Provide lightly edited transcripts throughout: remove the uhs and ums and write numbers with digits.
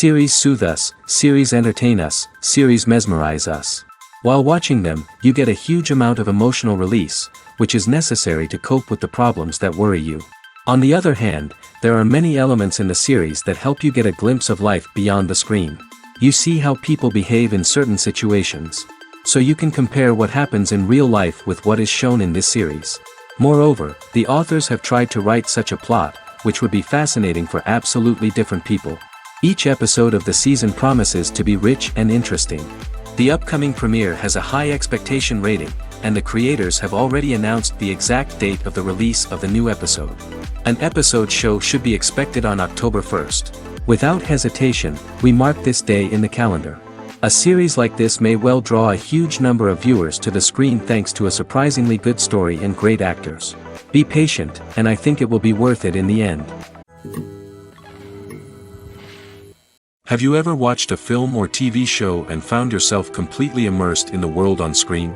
Series soothe us, series entertain us, series mesmerize us. While watching them, you get a huge amount of emotional release, which is necessary to cope with the problems that worry you. On the other hand, there are many elements in the series that help you get a glimpse of life beyond the screen. You see how people behave in certain situations. So you can compare what happens in real life with what is shown in this series. Moreover, the authors have tried to write such a plot, which would be fascinating for absolutely different people. Each episode of the season promises to be rich and interesting. The upcoming premiere has a high expectation rating, and the creators have already announced the exact date of the release of the new episode. An episode show should be expected on October 1st. Without hesitation, we mark this day in the calendar. A series like this may well draw a huge number of viewers to the screen thanks to a surprisingly good story and great actors. Be patient, and I think it will be worth it in the end. Have you ever watched a film or TV show and found yourself completely immersed in the world on screen?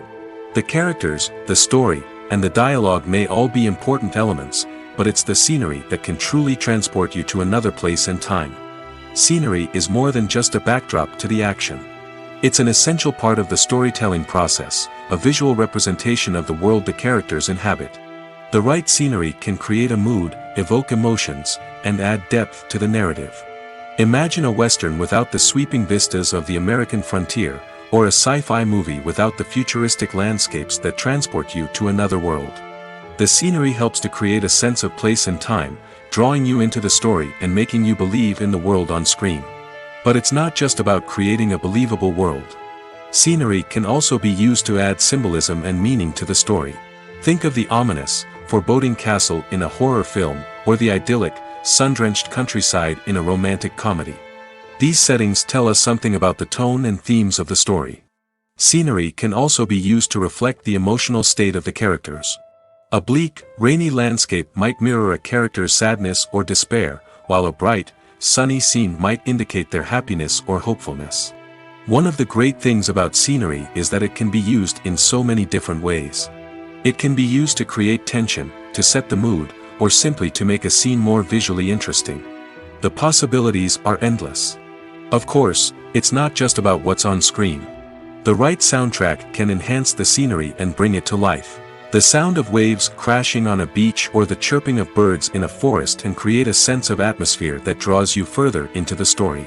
The characters, the story, and the dialogue may all be important elements, but it's the scenery that can truly transport you to another place and time. Scenery is more than just a backdrop to the action. It's an essential part of the storytelling process, a visual representation of the world the characters inhabit. The right scenery can create a mood, evoke emotions, and add depth to the narrative. Imagine a Western without the sweeping vistas of the American frontier, or a sci-fi movie without the futuristic landscapes that transport you to another world. The scenery helps to create a sense of place and time, drawing you into the story and making you believe in the world on screen. But it's not just about creating a believable world. Scenery can also be used to add symbolism and meaning to the story. Think of the ominous, foreboding castle in a horror film, or the idyllic, sun-drenched countryside in a romantic comedy. These settings tell us something about the tone and themes of the story. Scenery can also be used to reflect the emotional state of the characters. A bleak, rainy landscape might mirror a character's sadness or despair, while a bright, sunny scene might indicate their happiness or hopefulness. One of the great things about scenery is that it can be used in so many different ways. It can be used to create tension, to set the mood, or simply to make a scene more visually interesting. The possibilities are endless. Of course, it's not just about what's on screen. The right soundtrack can enhance the scenery and bring it to life. The sound of waves crashing on a beach or the chirping of birds in a forest can create a sense of atmosphere that draws you further into the story.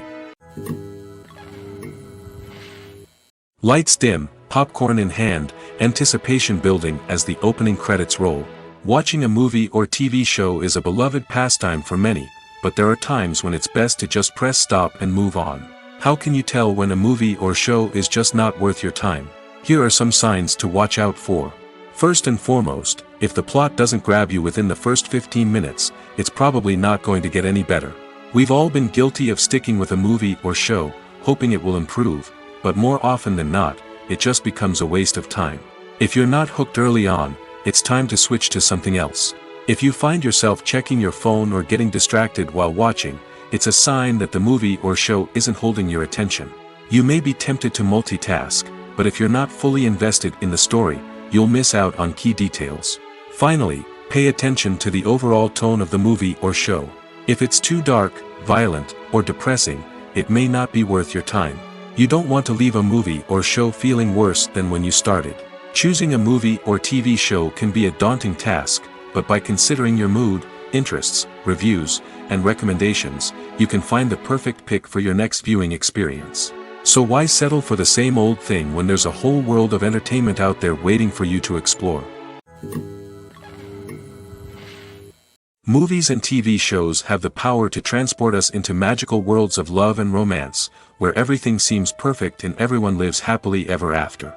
Lights dim, popcorn in hand, anticipation building as the opening credits roll. Watching a movie or TV show is a beloved pastime for many, but there are times when it's best to just press stop and move on. How can you tell when a movie or show is just not worth your time? Here are some signs to watch out for. First and foremost, if the plot doesn't grab you within the first 15 minutes, it's probably not going to get any better. We've all been guilty of sticking with a movie or show, hoping it will improve, but more often than not, it just becomes a waste of time. If you're not hooked early on, it's time to switch to something else. If you find yourself checking your phone or getting distracted while watching, it's a sign that the movie or show isn't holding your attention. You may be tempted to multitask, but if you're not fully invested in the story, you'll miss out on key details. Finally, pay attention to the overall tone of the movie or show. If it's too dark, violent, or depressing, it may not be worth your time. You don't want to leave a movie or show feeling worse than when you started. Choosing a movie or TV show can be a daunting task, but by considering your mood, interests, reviews, and recommendations, you can find the perfect pick for your next viewing experience. So why settle for the same old thing when there's a whole world of entertainment out there waiting for you to explore? Movies and TV shows have the power to transport us into magical worlds of love and romance, where everything seems perfect and everyone lives happily ever after.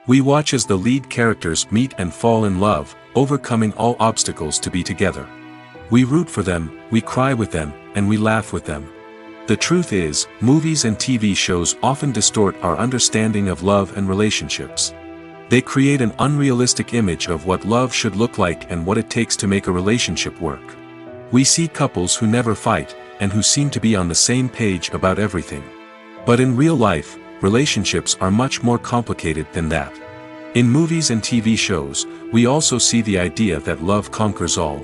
We watch as the lead characters meet and fall in love, overcoming all obstacles to be together. We root for them, we cry with them, and we laugh with them. The truth is, movies and TV shows often distort our understanding of love and relationships. They create an unrealistic image of what love should look like and what it takes to make a relationship work. We see couples who never fight, and who seem to be on the same page about everything. But in real life, relationships are much more complicated than that. In movies and TV shows, we also see the idea that love conquers all.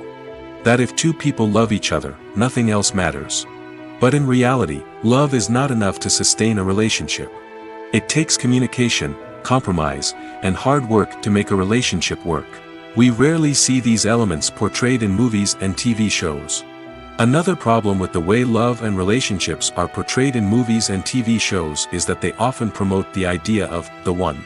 That if two people love each other, nothing else matters. But in reality, love is not enough to sustain a relationship. It takes communication, compromise, and hard work to make a relationship work. We rarely see these elements portrayed in movies and TV shows. Another problem with the way love and relationships are portrayed in movies and TV shows is that they often promote the idea of the one.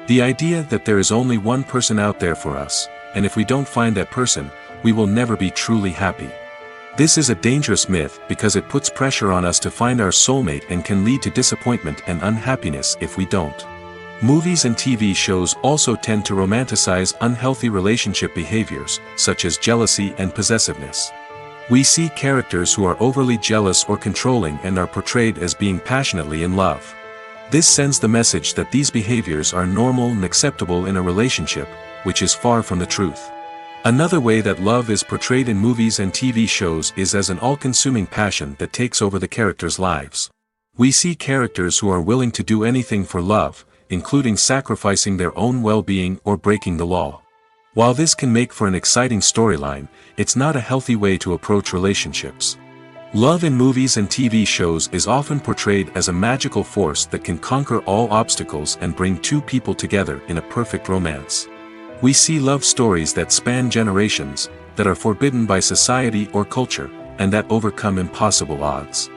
The idea that there is only one person out there for us, and if we don't find that person, we will never be truly happy. This is a dangerous myth because it puts pressure on us to find our soulmate and can lead to disappointment and unhappiness if we don't. Movies and TV shows also tend to romanticize unhealthy relationship behaviors, such as jealousy and possessiveness. We see characters who are overly jealous or controlling and are portrayed as being passionately in love. This sends the message that these behaviors are normal and acceptable in a relationship, which is far from the truth. Another way that love is portrayed in movies and TV shows is as an all-consuming passion that takes over the characters' lives. We see characters who are willing to do anything for love, including sacrificing their own well-being or breaking the law. While this can make for an exciting storyline, it's not a healthy way to approach relationships. Love in movies and TV shows is often portrayed as a magical force that can conquer all obstacles and bring two people together in a perfect romance. We see love stories that span generations, that are forbidden by society or culture, and that overcome impossible odds.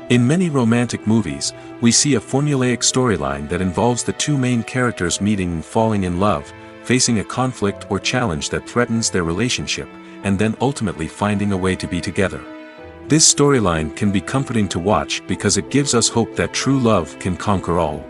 In many romantic movies, we see a formulaic storyline that involves the two main characters meeting and falling in love, facing a conflict or challenge that threatens their relationship, and then ultimately finding a way to be together. This storyline can be comforting to watch because it gives us hope that true love can conquer all.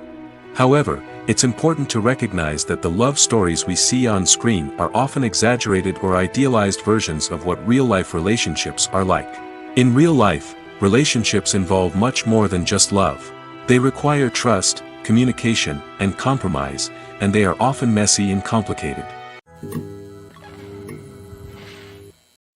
However, it's important to recognize that the love stories we see on screen are often exaggerated or idealized versions of what real-life relationships are like. In real life, relationships involve much more than just love. They require trust, communication, and compromise, and they are often messy and complicated.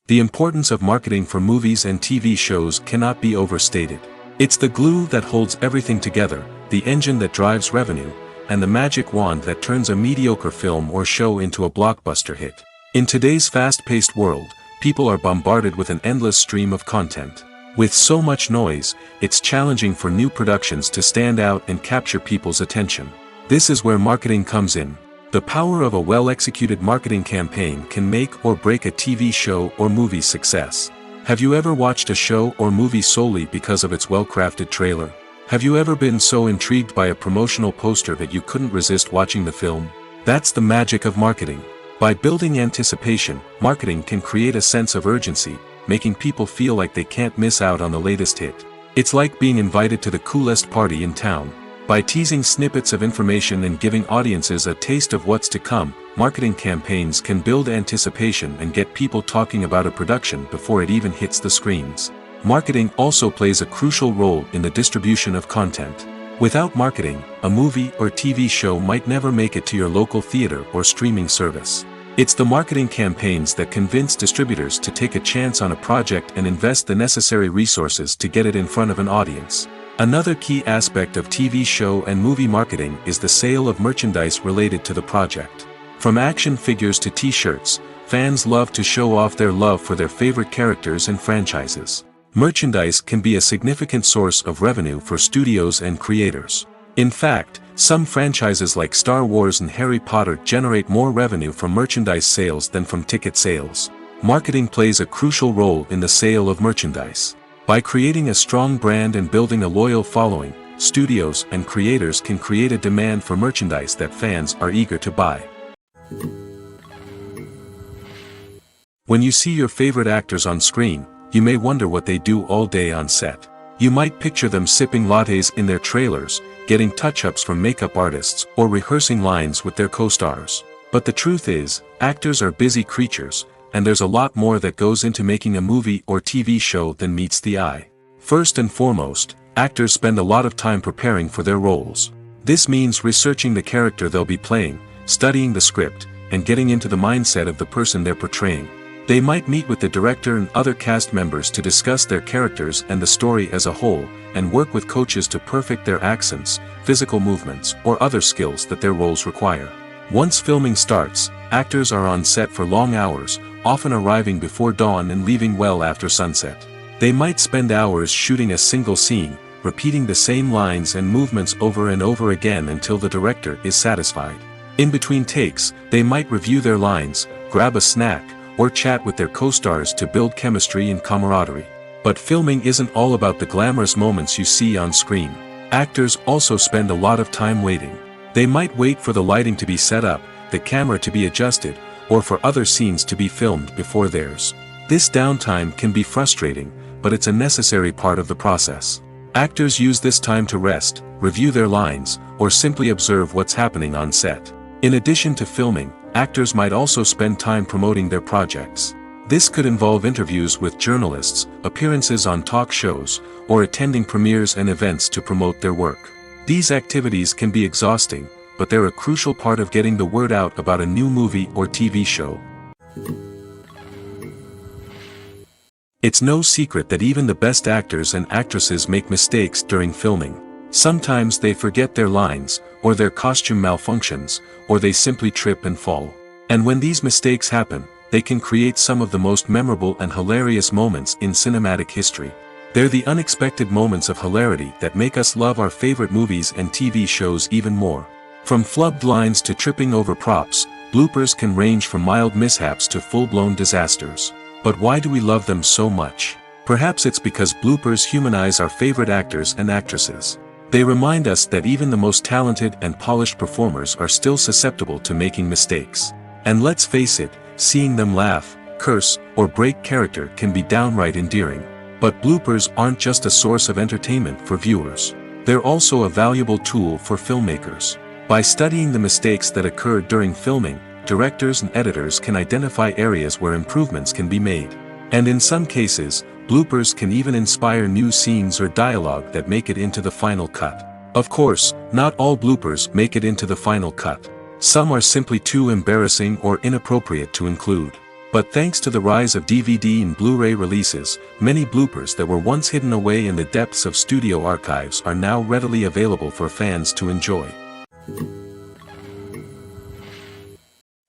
The importance of marketing for movies and TV shows cannot be overstated. It's the glue that holds everything together, the engine that drives revenue, and the magic wand that turns a mediocre film or show into a blockbuster hit. In today's fast-paced world, people are bombarded with an endless stream of content. With so much noise, it's challenging for new productions to stand out and capture people's attention. This is where marketing comes in. The power of a well-executed marketing campaign can make or break a TV show or movie's success. Have you ever watched a show or movie solely because of its well-crafted trailer? Have you ever been so intrigued by a promotional poster that you couldn't resist watching the film? That's the magic of marketing. By building anticipation, marketing can create a sense of urgency, making people feel like they can't miss out on the latest hit. It's like being invited to the coolest party in town. By teasing snippets of information and giving audiences a taste of what's to come, marketing campaigns can build anticipation and get people talking about a production before it even hits the screens. Marketing also plays a crucial role in the distribution of content. Without marketing, a movie or TV show might never make it to your local theater or streaming service. It's the marketing campaigns that convince distributors to take a chance on a project and invest the necessary resources to get it in front of an audience. Another key aspect of TV show and movie marketing is the sale of merchandise related to the project. From action figures to t-shirts, fans love to show off their love for their favorite characters and franchises. Merchandise can be a significant source of revenue for studios and creators. In fact, some franchises like Star Wars and Harry Potter generate more revenue from merchandise sales than from ticket sales. Marketing plays a crucial role in the sale of merchandise. By creating a strong brand and building a loyal following, studios and creators can create a demand for merchandise that fans are eager to buy. When you see your favorite actors on screen, you may wonder what they do all day on set. You might picture them sipping lattes in their trailers, getting touch-ups from makeup artists, or rehearsing lines with their co-stars. But the truth is, actors are busy creatures, and there's a lot more that goes into making a movie or TV show than meets the eye. First and foremost, actors spend a lot of time preparing for their roles. This means researching the character they'll be playing, studying the script, and getting into the mindset of the person they're portraying. They might meet with the director and other cast members to discuss their characters and the story as a whole, and work with coaches to perfect their accents, physical movements, or other skills that their roles require. Once filming starts, actors are on set for long hours, often arriving before dawn and leaving well after sunset. They might spend hours shooting a single scene, repeating the same lines and movements over and over again until the director is satisfied. In between takes, they might review their lines, grab a snack, or chat with their co-stars to build chemistry and camaraderie. But filming isn't all about the glamorous moments you see on screen. Actors also spend a lot of time waiting. They might wait for the lighting to be set up, the camera to be adjusted, or for other scenes to be filmed before theirs. This downtime can be frustrating, but it's a necessary part of the process. Actors use this time to rest, review their lines, or simply observe what's happening on set. In addition to filming, actors might also spend time promoting their projects. This could involve interviews with journalists, appearances on talk shows, or attending premieres and events to promote their work. These activities can be exhausting, but they're a crucial part of getting the word out about a new movie or TV show. It's no secret that even the best actors and actresses make mistakes during filming. Sometimes they forget their lines, or their costume malfunctions, or they simply trip and fall. And when these mistakes happen, they can create some of the most memorable and hilarious moments in cinematic history. They're the unexpected moments of hilarity that make us love our favorite movies and TV shows even more. From flubbed lines to tripping over props, bloopers can range from mild mishaps to full-blown disasters. But why do we love them so much? Perhaps it's because bloopers humanize our favorite actors and actresses. They remind us that even the most talented and polished performers are still susceptible to making mistakes. And let's face it, seeing them laugh, curse, or break character can be downright endearing. But bloopers aren't just a source of entertainment for viewers. They're also a valuable tool for filmmakers. By studying the mistakes that occurred during filming, directors and editors can identify areas where improvements can be made. And in some cases, bloopers can even inspire new scenes or dialogue that make it into the final cut. Of course, not all bloopers make it into the final cut. Some are simply too embarrassing or inappropriate to include. But thanks to the rise of DVD and Blu-ray releases, many bloopers that were once hidden away in the depths of studio archives are now readily available for fans to enjoy.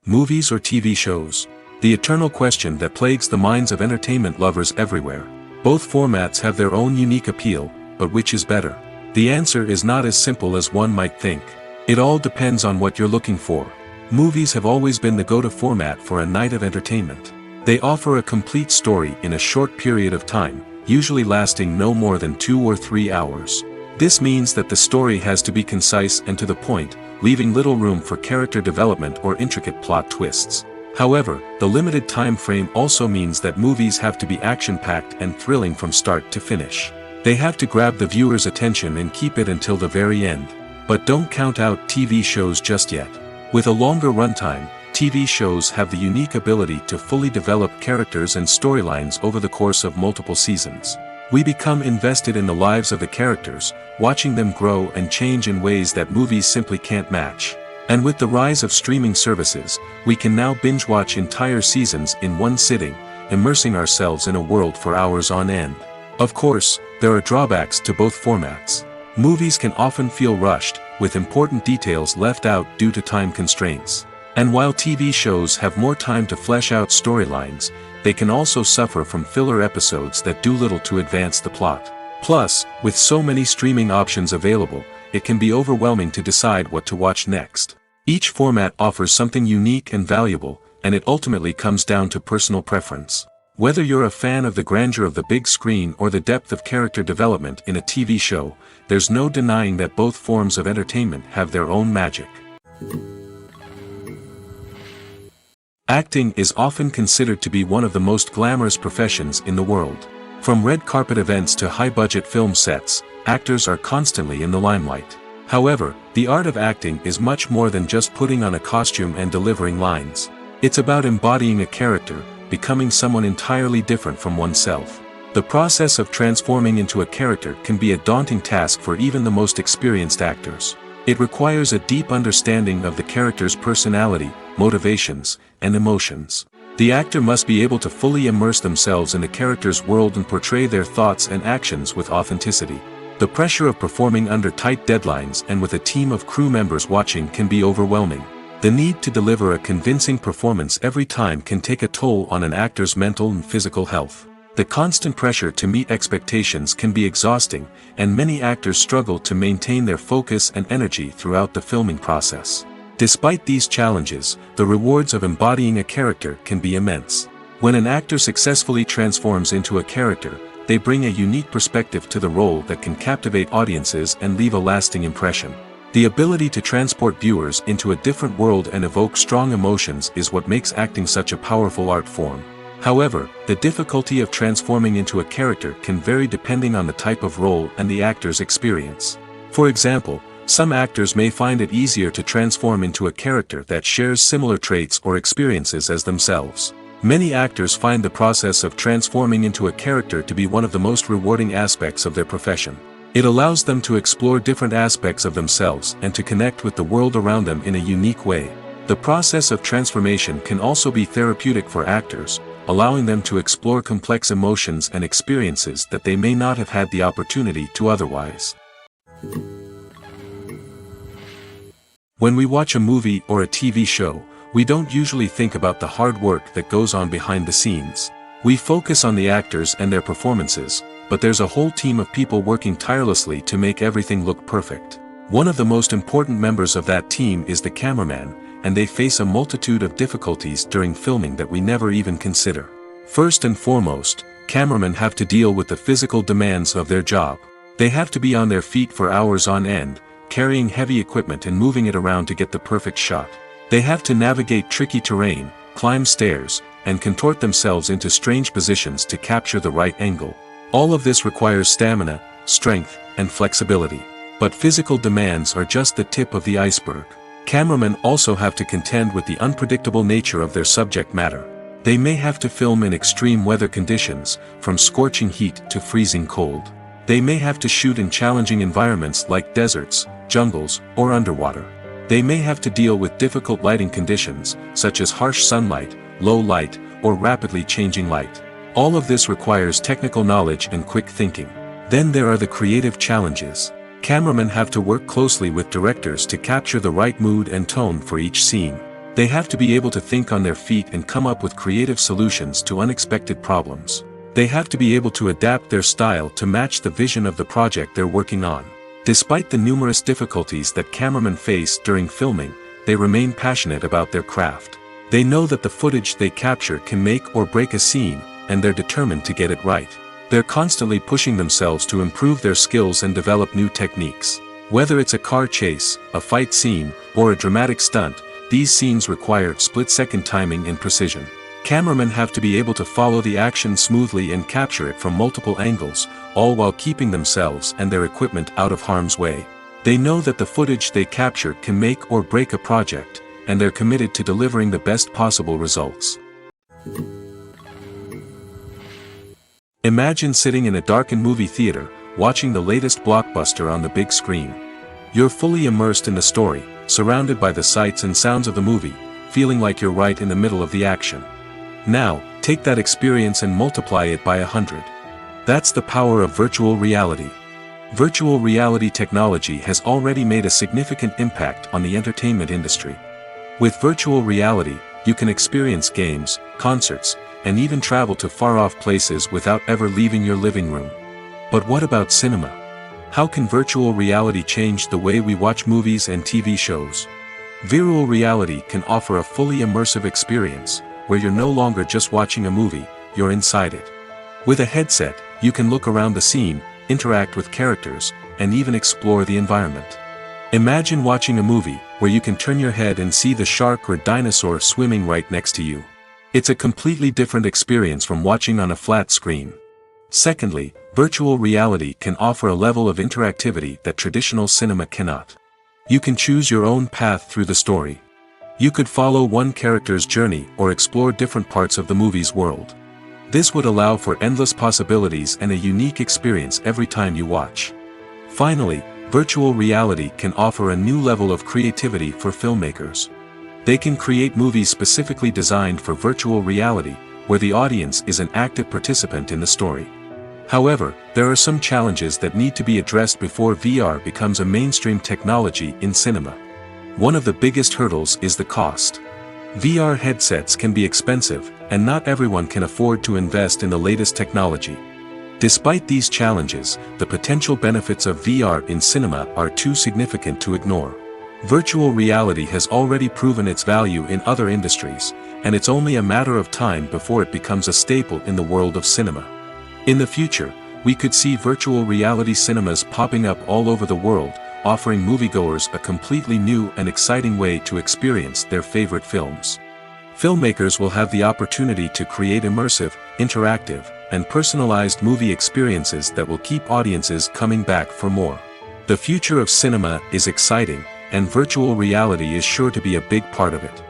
Movies or TV shows? The eternal question that plagues the minds of entertainment lovers everywhere. Both formats have their own unique appeal, but which is better? The answer is not as simple as one might think. It all depends on what you're looking for. Movies have always been the go-to format for a night of entertainment. They offer a complete story in a short period of time, usually lasting no more than 2 or 3 hours. This means that the story has to be concise and to the point, leaving little room for character development or intricate plot twists. However, the limited time frame also means that movies have to be action-packed and thrilling from start to finish. They have to grab the viewer's attention and keep it until the very end. But don't count out TV shows just yet. With a longer runtime, TV shows have the unique ability to fully develop characters and storylines over the course of multiple seasons. We become invested in the lives of the characters, watching them grow and change in ways that movies simply can't match. And with the rise of streaming services, we can now binge-watch entire seasons in one sitting, immersing ourselves in a world for hours on end. Of course, there are drawbacks to both formats. Movies can often feel rushed, with important details left out due to time constraints. And while TV shows have more time to flesh out storylines, they can also suffer from filler episodes that do little to advance the plot. Plus, with so many streaming options available, it can be overwhelming to decide what to watch next. Each format offers something unique and valuable, and it ultimately comes down to personal preference. Whether you're a fan of the grandeur of the big screen or the depth of character development in a TV show, there's no denying that both forms of entertainment have their own magic. Acting is often considered to be one of the most glamorous professions in the world. From red carpet events to high-budget film sets, actors are constantly in the limelight. However, the art of acting is much more than just putting on a costume and delivering lines. It's about embodying a character, becoming someone entirely different from oneself. The process of transforming into a character can be a daunting task for even the most experienced actors. It requires a deep understanding of the character's personality, motivations, and emotions. The actor must be able to fully immerse themselves in the character's world and portray their thoughts and actions with authenticity. The pressure of performing under tight deadlines and with a team of crew members watching can be overwhelming. The need to deliver a convincing performance every time can take a toll on an actor's mental and physical health. The constant pressure to meet expectations can be exhausting, and many actors struggle to maintain their focus and energy throughout the filming process. Despite these challenges, the rewards of embodying a character can be immense. When an actor successfully transforms into a character, they bring a unique perspective to the role that can captivate audiences and leave a lasting impression. The ability to transport viewers into a different world and evoke strong emotions is what makes acting such a powerful art form. However, the difficulty of transforming into a character can vary depending on the type of role and the actor's experience. For example, some actors may find it easier to transform into a character that shares similar traits or experiences as themselves. Many actors find the process of transforming into a character to be one of the most rewarding aspects of their profession. It allows them to explore different aspects of themselves and to connect with the world around them in a unique way. The process of transformation can also be therapeutic for actors, allowing them to explore complex emotions and experiences that they may not have had the opportunity to otherwise. When we watch a movie or a TV show, we don't usually think about the hard work that goes on behind the scenes. We focus on the actors and their performances, but there's a whole team of people working tirelessly to make everything look perfect. One of the most important members of that team is the cameraman, and they face a multitude of difficulties during filming that we never even consider. First and foremost, cameramen have to deal with the physical demands of their job. They have to be on their feet for hours on end, carrying heavy equipment and moving it around to get the perfect shot. They have to navigate tricky terrain, climb stairs, and contort themselves into strange positions to capture the right angle. All of this requires stamina, strength, and flexibility. But physical demands are just the tip of the iceberg. Cameramen also have to contend with the unpredictable nature of their subject matter. They may have to film in extreme weather conditions, from scorching heat to freezing cold. They may have to shoot in challenging environments like deserts, jungles, or underwater. They may have to deal with difficult lighting conditions, such as harsh sunlight, low light, or rapidly changing light. All of this requires technical knowledge and quick thinking. Then there are the creative challenges. Cameramen have to work closely with directors to capture the right mood and tone for each scene. They have to be able to think on their feet and come up with creative solutions to unexpected problems. They have to be able to adapt their style to match the vision of the project they're working on. Despite the numerous difficulties that cameramen face during filming, they remain passionate about their craft. They know that the footage they capture can make or break a scene, and they're determined to get it right. They're constantly pushing themselves to improve their skills and develop new techniques. Whether it's a car chase, a fight scene, or a dramatic stunt, these scenes require split-second timing and precision. Cameramen have to be able to follow the action smoothly and capture it from multiple angles, all while keeping themselves and their equipment out of harm's way. They know that the footage they capture can make or break a project, and they're committed to delivering the best possible results. Imagine sitting in a darkened movie theater, watching the latest blockbuster on the big screen. You're fully immersed in the story, surrounded by the sights and sounds of the movie, feeling like you're right in the middle of the action. Now, take that experience and multiply it by 100. That's the power of virtual reality. Virtual reality technology has already made a significant impact on the entertainment industry. With virtual reality, you can experience games, concerts, and even travel to far-off places without ever leaving your living room. But what about cinema? How can virtual reality change the way we watch movies and TV shows? Virtual reality can offer a fully immersive experience, where you're no longer just watching a movie, you're inside it. With a headset, you can look around the scene, interact with characters, and even explore the environment. Imagine watching a movie, where you can turn your head and see the shark or dinosaur swimming right next to you. It's a completely different experience from watching on a flat screen. Secondly, virtual reality can offer a level of interactivity that traditional cinema cannot. You can choose your own path through the story. You could follow one character's journey or explore different parts of the movie's world. This would allow for endless possibilities and a unique experience every time you watch. Finally, virtual reality can offer a new level of creativity for filmmakers. They can create movies specifically designed for virtual reality, where the audience is an active participant in the story. However, there are some challenges that need to be addressed before VR becomes a mainstream technology in cinema. One of the biggest hurdles is the cost. VR headsets can be expensive, and not everyone can afford to invest in the latest technology. Despite these challenges, the potential benefits of VR in cinema are too significant to ignore. Virtual reality has already proven its value in other industries, and it's only a matter of time before it becomes a staple in the world of cinema. In the future, we could see virtual reality cinemas popping up all over the world, offering moviegoers a completely new and exciting way to experience their favorite films. Filmmakers will have the opportunity to create immersive, interactive, and personalized movie experiences that will keep audiences coming back for more. The future of cinema is exciting, and virtual reality is sure to be a big part of it.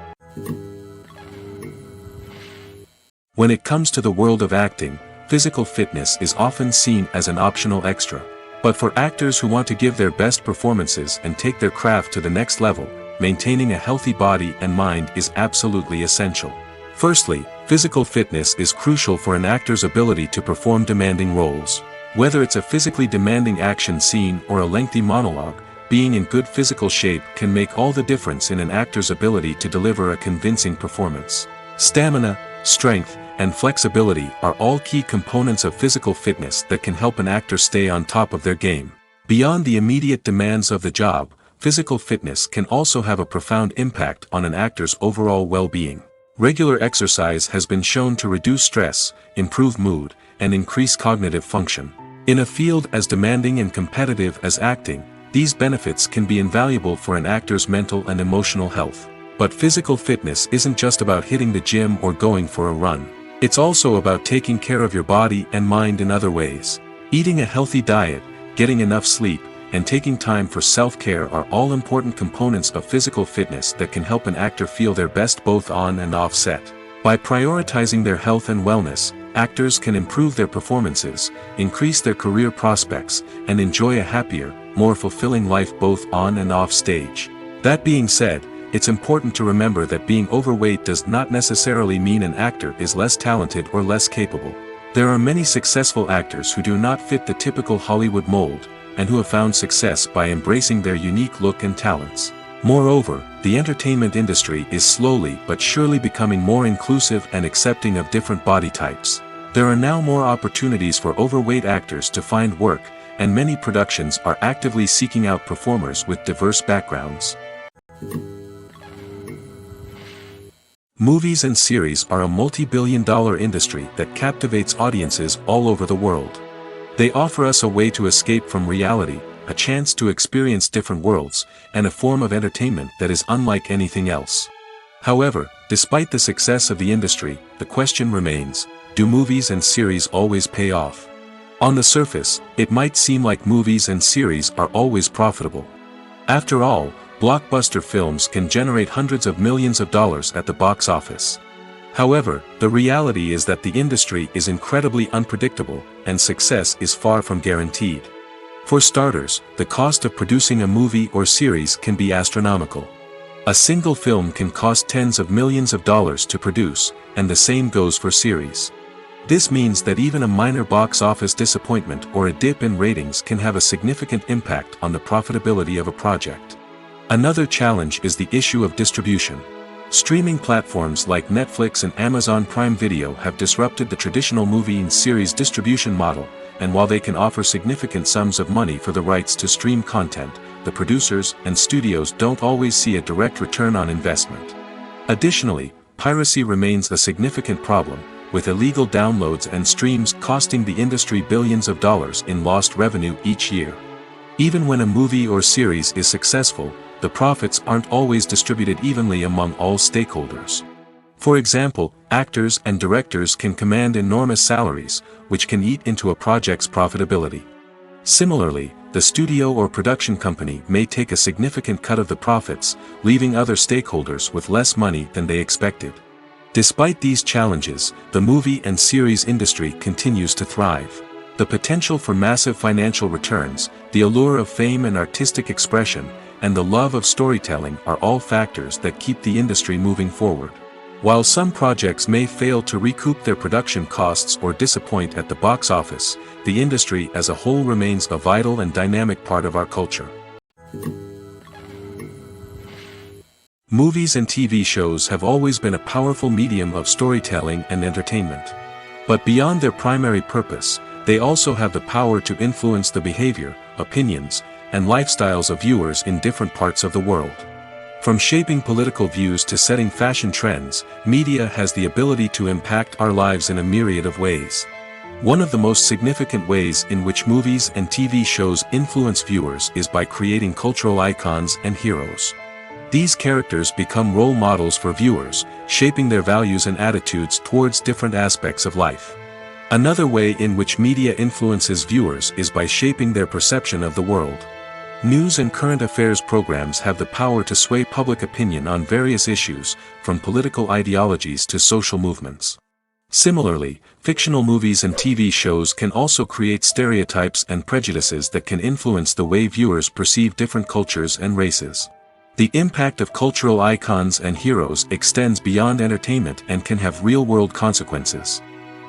When it comes to the world of acting, physical fitness is often seen as an optional extra. But for actors who want to give their best performances and take their craft to the next level, maintaining a healthy body and mind is absolutely essential. Firstly, physical fitness is crucial for an actor's ability to perform demanding roles. Whether it's a physically demanding action scene or a lengthy monologue, being in good physical shape can make all the difference in an actor's ability to deliver a convincing performance. Stamina, strength, and flexibility are all key components of physical fitness that can help an actor stay on top of their game. Beyond the immediate demands of the job, physical fitness can also have a profound impact on an actor's overall well-being. Regular exercise has been shown to reduce stress, improve mood, and increase cognitive function. In a field as demanding and competitive as acting, these benefits can be invaluable for an actor's mental and emotional health. But physical fitness isn't just about hitting the gym or going for a run. It's also about taking care of your body and mind in other ways. Eating a healthy diet, getting enough sleep, and taking time for self-care are all important components of physical fitness that can help an actor feel their best both on and off set. By prioritizing their health and wellness, actors can improve their performances, increase their career prospects, and enjoy a happier, more fulfilling life both on and off stage. That being said, it's important to remember that being overweight does not necessarily mean an actor is less talented or less capable. There are many successful actors who do not fit the typical Hollywood mold, and who have found success by embracing their unique look and talents. Moreover, the entertainment industry is slowly but surely becoming more inclusive and accepting of different body types. There are now more opportunities for overweight actors to find work, and many productions are actively seeking out performers with diverse backgrounds. Movies and series are a multi-billion-dollar industry that captivates audiences all over the world. They offer us a way to escape from reality, a chance to experience different worlds, and a form of entertainment that is unlike anything else. However, despite the success of the industry, the question remains, do movies and series always pay off? On the surface, it might seem like movies and series are always profitable. After all, blockbuster films can generate hundreds of millions of dollars at the box office. However, the reality is that the industry is incredibly unpredictable, and success is far from guaranteed. For starters, the cost of producing a movie or series can be astronomical. A single film can cost tens of millions of dollars to produce, and the same goes for series. This means that even a minor box office disappointment or a dip in ratings can have a significant impact on the profitability of a project. Another challenge is the issue of distribution. Streaming platforms like Netflix and Amazon Prime Video have disrupted the traditional movie and series distribution model, and while they can offer significant sums of money for the rights to stream content, the producers and studios don't always see a direct return on investment. Additionally, piracy remains a significant problem, with illegal downloads and streams costing the industry billions of dollars in lost revenue each year. Even when a movie or series is successful, the profits aren't always distributed evenly among all stakeholders. For example, actors and directors can command enormous salaries, which can eat into a project's profitability. Similarly, the studio or production company may take a significant cut of the profits, leaving other stakeholders with less money than they expected. Despite these challenges, the movie and series industry continues to thrive. The potential for massive financial returns, the allure of fame and artistic expression, and the love of storytelling are all factors that keep the industry moving forward. While some projects may fail to recoup their production costs or disappoint at the box office, the industry as a whole remains a vital and dynamic part of our culture. Movies and TV shows have always been a powerful medium of storytelling and entertainment. But beyond their primary purpose, they also have the power to influence the behavior, opinions, and lifestyles of viewers in different parts of the world. From shaping political views to setting fashion trends, media has the ability to impact our lives in a myriad of ways. One of the most significant ways in which movies and TV shows influence viewers is by creating cultural icons and heroes. These characters become role models for viewers, shaping their values and attitudes towards different aspects of life. Another way in which media influences viewers is by shaping their perception of the world. News and current affairs programs have the power to sway public opinion on various issues, from political ideologies to social movements. Similarly, fictional movies and TV shows can also create stereotypes and prejudices that can influence the way viewers perceive different cultures and races. The impact of cultural icons and heroes extends beyond entertainment and can have real-world consequences.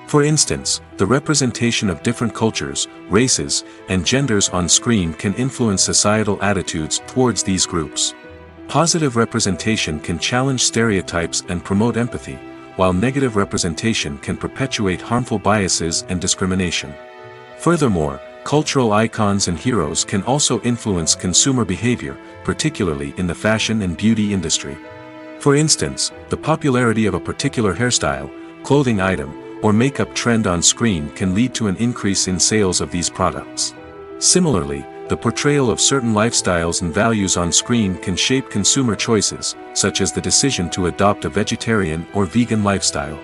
For instance, the representation of different cultures, races, and genders on screen can influence societal attitudes towards these groups. Positive representation can challenge stereotypes and promote empathy, while negative representation can perpetuate harmful biases and discrimination. Furthermore, cultural icons and heroes can also influence consumer behavior, particularly in the fashion and beauty industry. For instance, the popularity of a particular hairstyle, clothing item, or makeup trend on screen can lead to an increase in sales of these products. Similarly, the portrayal of certain lifestyles and values on screen can shape consumer choices, such as the decision to adopt a vegetarian or vegan lifestyle.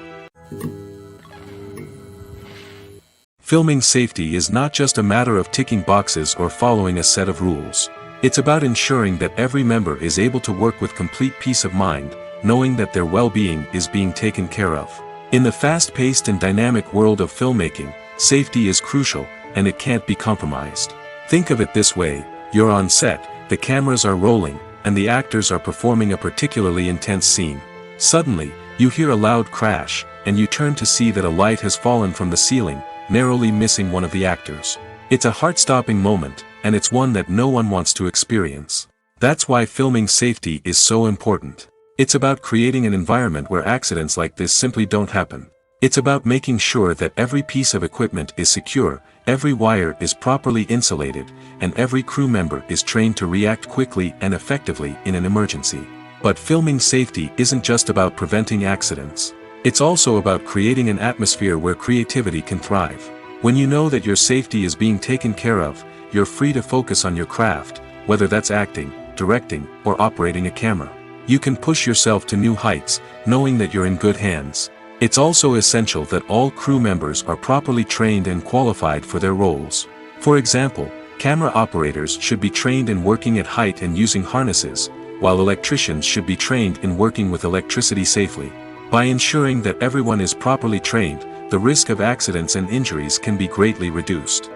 Filming safety is not just a matter of ticking boxes or following a set of rules. It's about ensuring that every member is able to work with complete peace of mind, knowing that their well-being is being taken care of. In the fast-paced and dynamic world of filmmaking, safety is crucial, and it can't be compromised. Think of it this way: you're on set, the cameras are rolling, and the actors are performing a particularly intense scene. Suddenly, you hear a loud crash, and you turn to see that a light has fallen from the ceiling, narrowly missing one of the actors. It's a heart-stopping moment, and it's one that no one wants to experience. That's why filming safety is so important. It's about creating an environment where accidents like this simply don't happen. It's about making sure that every piece of equipment is secure, every wire is properly insulated, and every crew member is trained to react quickly and effectively in an emergency. But filming safety isn't just about preventing accidents. It's also about creating an atmosphere where creativity can thrive. When you know that your safety is being taken care of, you're free to focus on your craft, whether that's acting, directing, or operating a camera. You can push yourself to new heights, knowing that you're in good hands. It's also essential that all crew members are properly trained and qualified for their roles. For example, camera operators should be trained in working at height and using harnesses, while electricians should be trained in working with electricity safely. By ensuring that everyone is properly trained, the risk of accidents and injuries can be greatly reduced.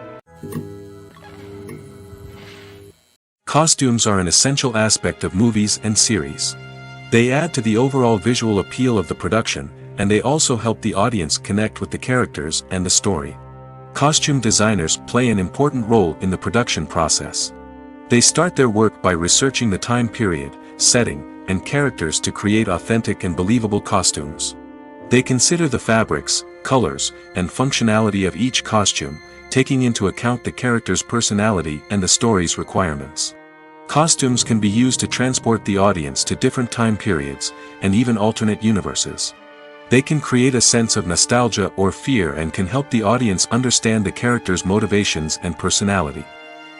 Costumes are an essential aspect of movies and series. They add to the overall visual appeal of the production, and they also help the audience connect with the characters and the story. Costume designers play an important role in the production process. They start their work by researching the time period, setting, and characters to create authentic and believable costumes. They consider the fabrics, colors, and functionality of each costume, taking into account the character's personality and the story's requirements. Costumes can be used to transport the audience to different time periods, and even alternate universes. They can create a sense of nostalgia or fear and can help the audience understand the character's motivations and personality.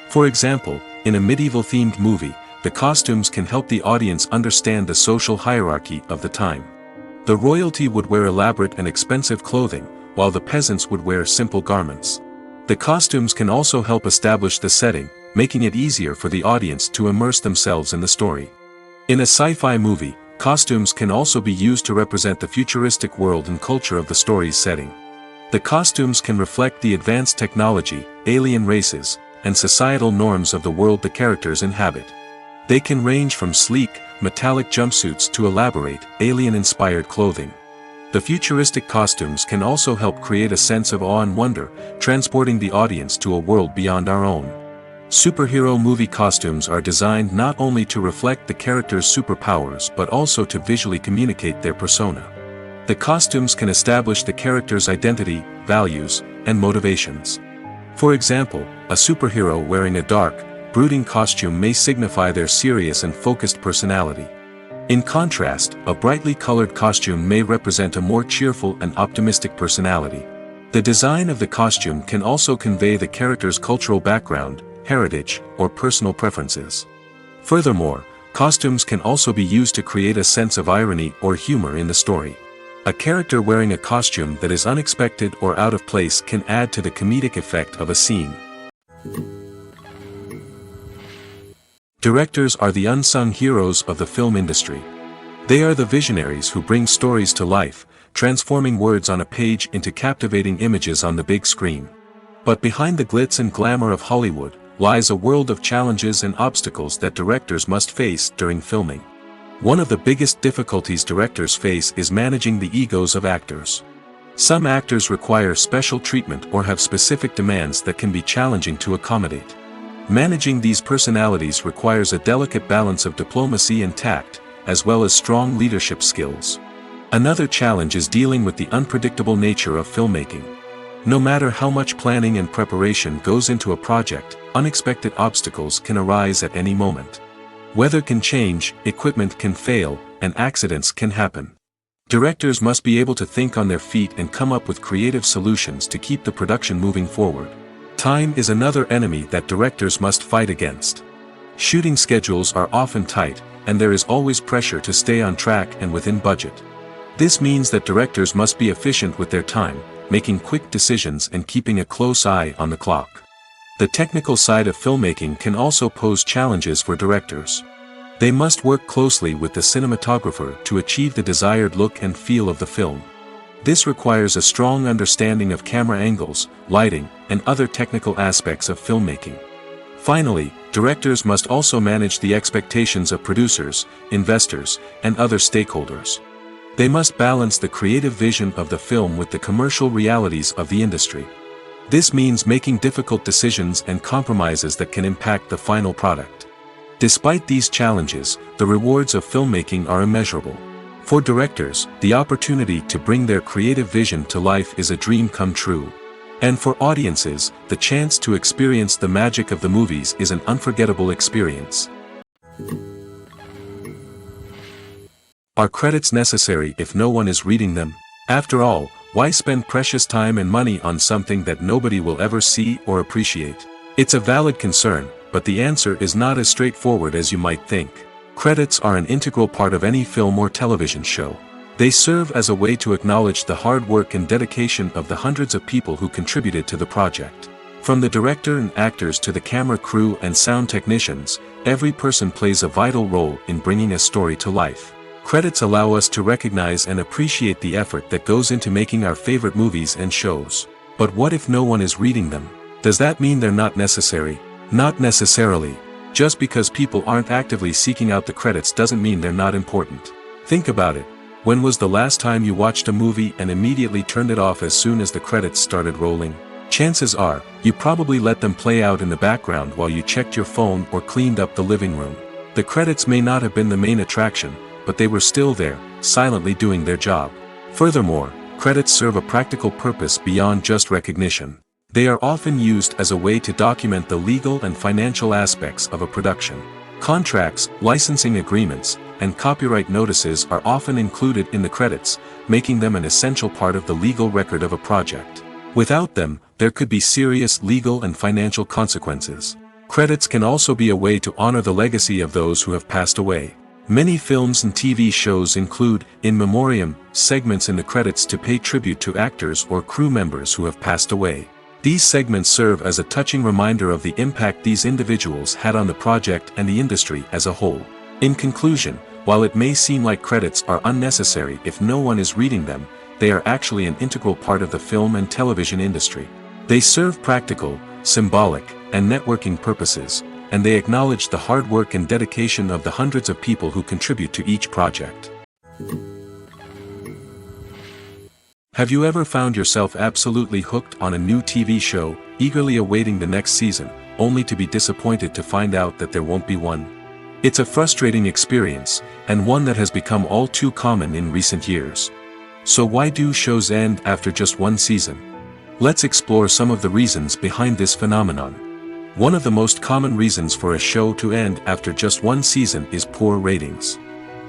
For example, in a medieval-themed movie, the costumes can help the audience understand the social hierarchy of the time. The royalty would wear elaborate and expensive clothing, while the peasants would wear simple garments. The costumes can also help establish the setting, making it easier for the audience to immerse themselves in the story. In a sci-fi movie, costumes can also be used to represent the futuristic world and culture of the story's setting. The costumes can reflect the advanced technology, alien races, and societal norms of the world the characters inhabit. They can range from sleek, metallic jumpsuits to elaborate, alien-inspired clothing. The futuristic costumes can also help create a sense of awe and wonder, transporting the audience to a world beyond our own. Superhero movie costumes are designed not only to reflect the character's superpowers but also to visually communicate their persona. The costumes can establish the character's identity, values, and motivations. For example, a superhero wearing a dark, brooding costume may signify their serious and focused personality. In contrast, a brightly colored costume may represent a more cheerful and optimistic personality. The design of the costume can also convey the character's cultural background, heritage, or personal preferences. Furthermore, costumes can also be used to create a sense of irony or humor in the story. A character wearing a costume that is unexpected or out of place can add to the comedic effect of a scene. Directors are the unsung heroes of the film industry. They are the visionaries who bring stories to life, transforming words on a page into captivating images on the big screen. But behind the glitz and glamour of Hollywood, lies a world of challenges and obstacles that directors must face during filming. One of the biggest difficulties directors face is managing the egos of actors. Some actors require special treatment or have specific demands that can be challenging to accommodate. Managing these personalities requires a delicate balance of diplomacy and tact, as well as strong leadership skills. Another challenge is dealing with the unpredictable nature of filmmaking. No matter how much planning and preparation goes into a project, unexpected obstacles can arise at any moment. Weather can change, equipment can fail, and accidents can happen. Directors must be able to think on their feet and come up with creative solutions to keep the production moving forward. Time is another enemy that directors must fight against. Shooting schedules are often tight, and there is always pressure to stay on track and within budget. This means that directors must be efficient with their time, making quick decisions and keeping a close eye on the clock. The technical side of filmmaking can also pose challenges for directors. They must work closely with the cinematographer to achieve the desired look and feel of the film. This requires a strong understanding of camera angles, lighting, and other technical aspects of filmmaking. Finally, directors must also manage the expectations of producers, investors, and other stakeholders. They must balance the creative vision of the film with the commercial realities of the industry. This means making difficult decisions and compromises that can impact the final product. Despite these challenges, the rewards of filmmaking are immeasurable. For directors, the opportunity to bring their creative vision to life is a dream come true. And for audiences, the chance to experience the magic of the movies is an unforgettable experience. Are credits necessary if no one is reading them? After all, why spend precious time and money on something that nobody will ever see or appreciate? It's a valid concern, but the answer is not as straightforward as you might think. Credits are an integral part of any film or television show. They serve as a way to acknowledge the hard work and dedication of the hundreds of people who contributed to the project. From the director and actors to the camera crew and sound technicians, every person plays a vital role in bringing a story to life. Credits allow us to recognize and appreciate the effort that goes into making our favorite movies and shows. But what if no one is reading them? Does that mean they're not necessary? Not necessarily. Just because people aren't actively seeking out the credits doesn't mean they're not important. Think about it. When was the last time you watched a movie and immediately turned it off as soon as the credits started rolling? Chances are, you probably let them play out in the background while you checked your phone or cleaned up the living room. The credits may not have been the main attraction, but they were still there, silently doing their job. Furthermore, credits serve a practical purpose beyond just recognition. They are often used as a way to document the legal and financial aspects of a production. Contracts, licensing agreements, and copyright notices are often included in the credits, making them an essential part of the legal record of a project. Without them, there could be serious legal and financial consequences. Credits can also be a way to honor the legacy of those who have passed away. Many films and TV shows include, in memoriam, segments in the credits to pay tribute to actors or crew members who have passed away. These segments serve as a touching reminder of the impact these individuals had on the project and the industry as a whole. In conclusion, while it may seem like credits are unnecessary if no one is reading them, they are actually an integral part of the film and television industry. They serve practical, symbolic, and networking purposes, and they acknowledge the hard work and dedication of the hundreds of people who contribute to each project. Have you ever found yourself absolutely hooked on a new TV show, eagerly awaiting the next season, only to be disappointed to find out that there won't be one? It's a frustrating experience, and one that has become all too common in recent years. So why do shows end after just one season? Let's explore some of the reasons behind this phenomenon. One of the most common reasons for a show to end after just one season is poor ratings.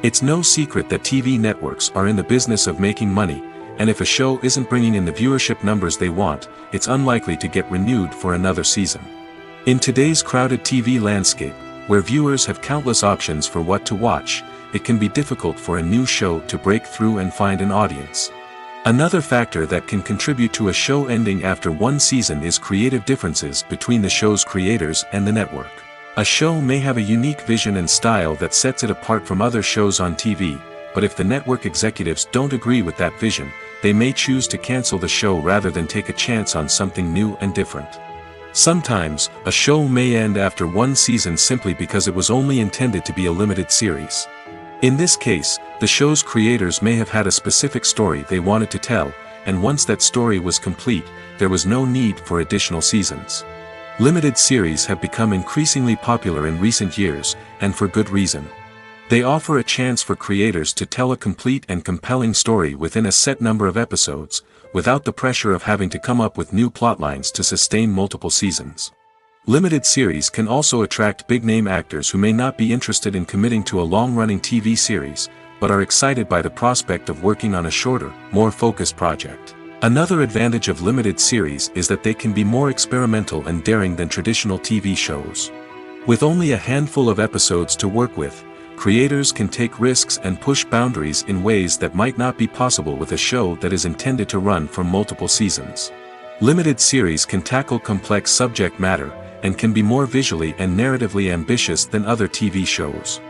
It's no secret that TV networks are in the business of making money, and if a show isn't bringing in the viewership numbers they want, it's unlikely to get renewed for another season. In today's crowded TV landscape, where viewers have countless options for what to watch, it can be difficult for a new show to break through and find an audience. Another factor that can contribute to a show ending after one season is creative differences between the show's creators and the network. A show may have a unique vision and style that sets it apart from other shows on TV, but if the network executives don't agree with that vision, they may choose to cancel the show rather than take a chance on something new and different. Sometimes, a show may end after one season simply because it was only intended to be a limited series. In this case, the show's creators may have had a specific story they wanted to tell, and once that story was complete, there was no need for additional seasons. Limited series have become increasingly popular in recent years, and for good reason. They offer a chance for creators to tell a complete and compelling story within a set number of episodes, without the pressure of having to come up with new plotlines to sustain multiple seasons. Limited series can also attract big-name actors who may not be interested in committing to a long-running TV series, but are excited by the prospect of working on a shorter, more focused project. Another advantage of limited series is that they can be more experimental and daring than traditional TV shows. With only a handful of episodes to work with, creators can take risks and push boundaries in ways that might not be possible with a show that is intended to run for multiple seasons. Limited series can tackle complex subject matter, and can be more visually and narratively ambitious than other TV shows.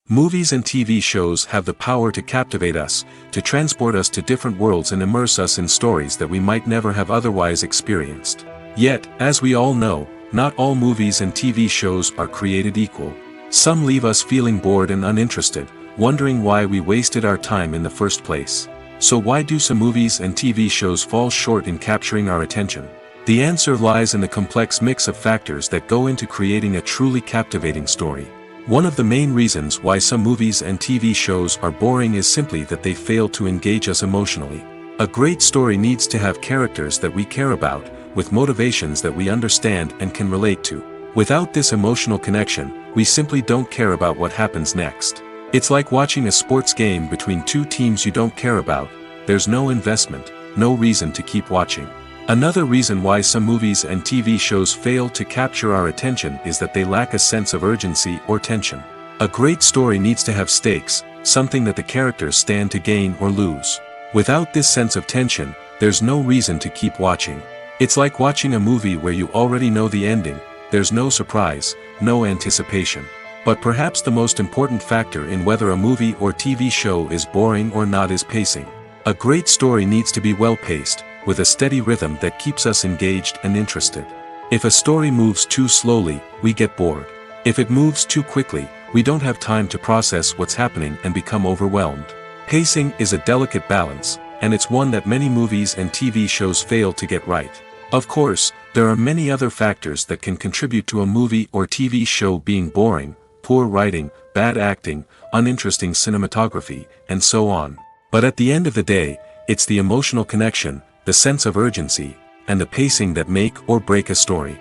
Movies and TV shows have the power to captivate us, to transport us to different worlds and immerse us in stories that we might never have otherwise experienced. Yet, as we all know, not all movies and TV shows are created equal. Some leave us feeling bored and uninterested, wondering why we wasted our time in the first place. So why do some movies and TV shows fall short in capturing our attention? The answer lies in the complex mix of factors that go into creating a truly captivating story. One of the main reasons why some movies and TV shows are boring is simply that they fail to engage us emotionally. A great story needs to have characters that we care about, with motivations that we understand and can relate to. Without this emotional connection, we simply don't care about what happens next. It's like watching a sports game between two teams you don't care about. There's no investment, no reason to keep watching. Another reason why some movies and TV shows fail to capture our attention is that they lack a sense of urgency or tension. A great story needs to have stakes, something that the characters stand to gain or lose. Without this sense of tension, there's no reason to keep watching. It's like watching a movie where you already know the ending, there's no surprise, no anticipation. But perhaps the most important factor in whether a movie or TV show is boring or not is pacing. A great story needs to be well-paced, with a steady rhythm that keeps us engaged and interested. If a story moves too slowly, we get bored. If it moves too quickly, we don't have time to process what's happening and become overwhelmed. Pacing is a delicate balance, and it's one that many movies and TV shows fail to get right. Of course, there are many other factors that can contribute to a movie or TV show being boring: poor writing, bad acting, uninteresting cinematography, and so on. But at the end of the day, it's the emotional connection, the sense of urgency, and the pacing that make or break a story.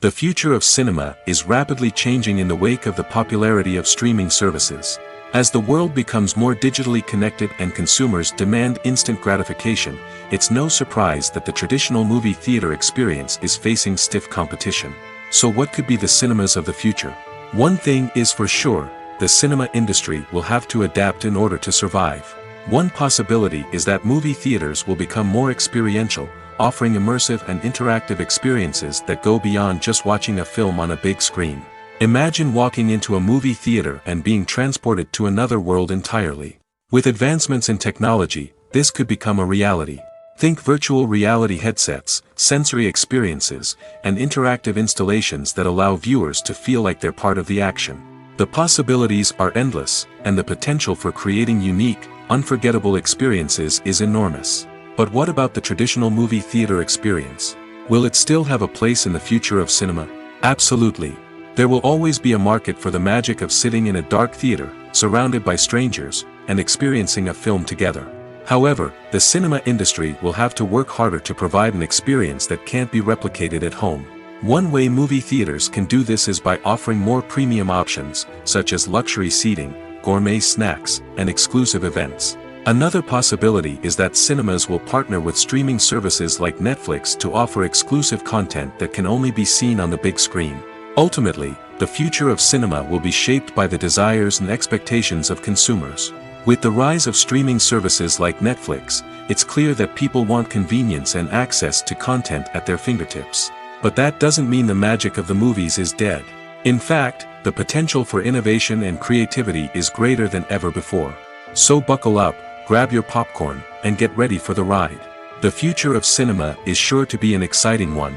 The future of cinema is rapidly changing in the wake of the popularity of streaming services. As the world becomes more digitally connected and consumers demand instant gratification, it's no surprise that the traditional movie theater experience is facing stiff competition. So what could be the cinemas of the future? One thing is for sure, the cinema industry will have to adapt in order to survive. One possibility is that movie theaters will become more experiential, offering immersive and interactive experiences that go beyond just watching a film on a big screen. Imagine walking into a movie theater and being transported to another world entirely. With advancements in technology, this could become a reality. Think virtual reality headsets, sensory experiences, and interactive installations that allow viewers to feel like they're part of the action. The possibilities are endless, and the potential for creating unique, unforgettable experiences is enormous. But what about the traditional movie theater experience? Will it still have a place in the future of cinema? Absolutely. There will always be a market for the magic of sitting in a dark theater, surrounded by strangers, and experiencing a film together. However, the cinema industry will have to work harder to provide an experience that can't be replicated at home. One way movie theaters can do this is by offering more premium options, such as luxury seating, gourmet snacks, and exclusive events. Another possibility is that cinemas will partner with streaming services like Netflix to offer exclusive content that can only be seen on the big screen. Ultimately, the future of cinema will be shaped by the desires and expectations of consumers. With the rise of streaming services like Netflix, it's clear that people want convenience and access to content at their fingertips. But that doesn't mean the magic of the movies is dead. In fact, the potential for innovation and creativity is greater than ever before. So buckle up, grab your popcorn, and get ready for the ride. The future of cinema is sure to be an exciting one.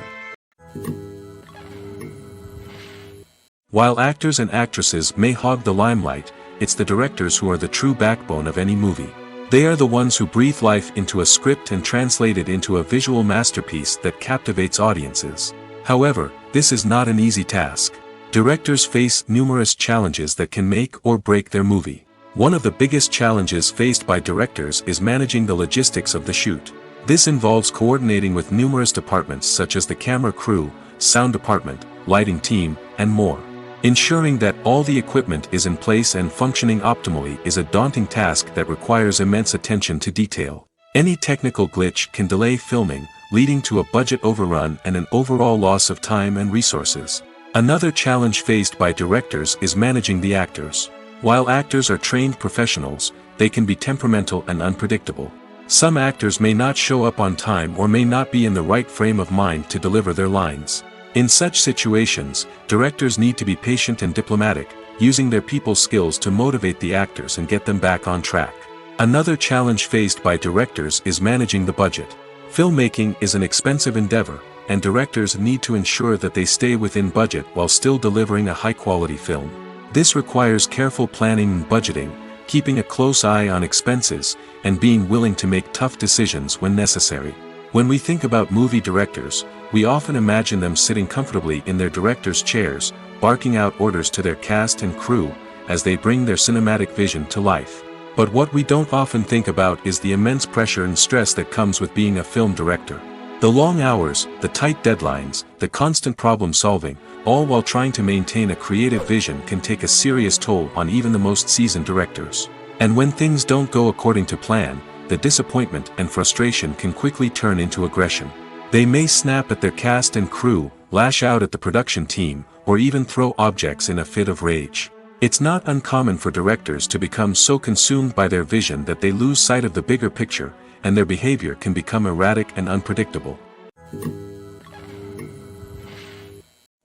While actors and actresses may hog the limelight, it's the directors who are the true backbone of any movie. They are the ones who breathe life into a script and translate it into a visual masterpiece that captivates audiences. However, this is not an easy task. Directors face numerous challenges that can make or break their movie. One of the biggest challenges faced by directors is managing the logistics of the shoot. This involves coordinating with numerous departments such as the camera crew, sound department, lighting team, and more. Ensuring that all the equipment is in place and functioning optimally is a daunting task that requires immense attention to detail. Any technical glitch can delay filming, leading to a budget overrun and an overall loss of time and resources. Another challenge faced by directors is managing the actors. While actors are trained professionals, they can be temperamental and unpredictable. Some actors may not show up on time or may not be in the right frame of mind to deliver their lines. In such situations, directors need to be patient and diplomatic, using their people skills to motivate the actors and get them back on track. Another challenge faced by directors is managing the budget. Filmmaking is an expensive endeavor, and directors need to ensure that they stay within budget while still delivering a high-quality film. This requires careful planning and budgeting, keeping a close eye on expenses, and being willing to make tough decisions when necessary. When we think about movie directors, we often imagine them sitting comfortably in their director's chairs, barking out orders to their cast and crew, as they bring their cinematic vision to life. But what we don't often think about is the immense pressure and stress that comes with being a film director. The long hours, the tight deadlines, the constant problem solving, all while trying to maintain a creative vision can take a serious toll on even the most seasoned directors. And when things don't go according to plan, the disappointment and frustration can quickly turn into aggression. They may snap at their cast and crew, lash out at the production team, or even throw objects in a fit of rage. It's not uncommon for directors to become so consumed by their vision that they lose sight of the bigger picture, and their behavior can become erratic and unpredictable.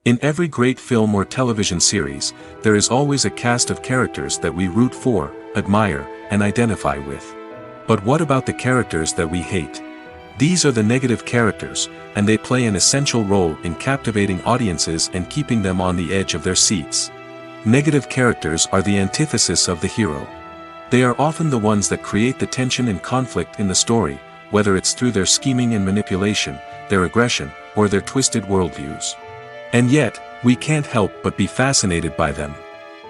In every great film or television series, there is always a cast of characters that we root for, admire, and identify with. But what about the characters that we hate? These are the negative characters, and they play an essential role in captivating audiences and keeping them on the edge of their seats. Negative characters are the antithesis of the hero. They are often the ones that create the tension and conflict in the story, whether it's through their scheming and manipulation, their aggression, or their twisted worldviews. And yet, we can't help but be fascinated by them.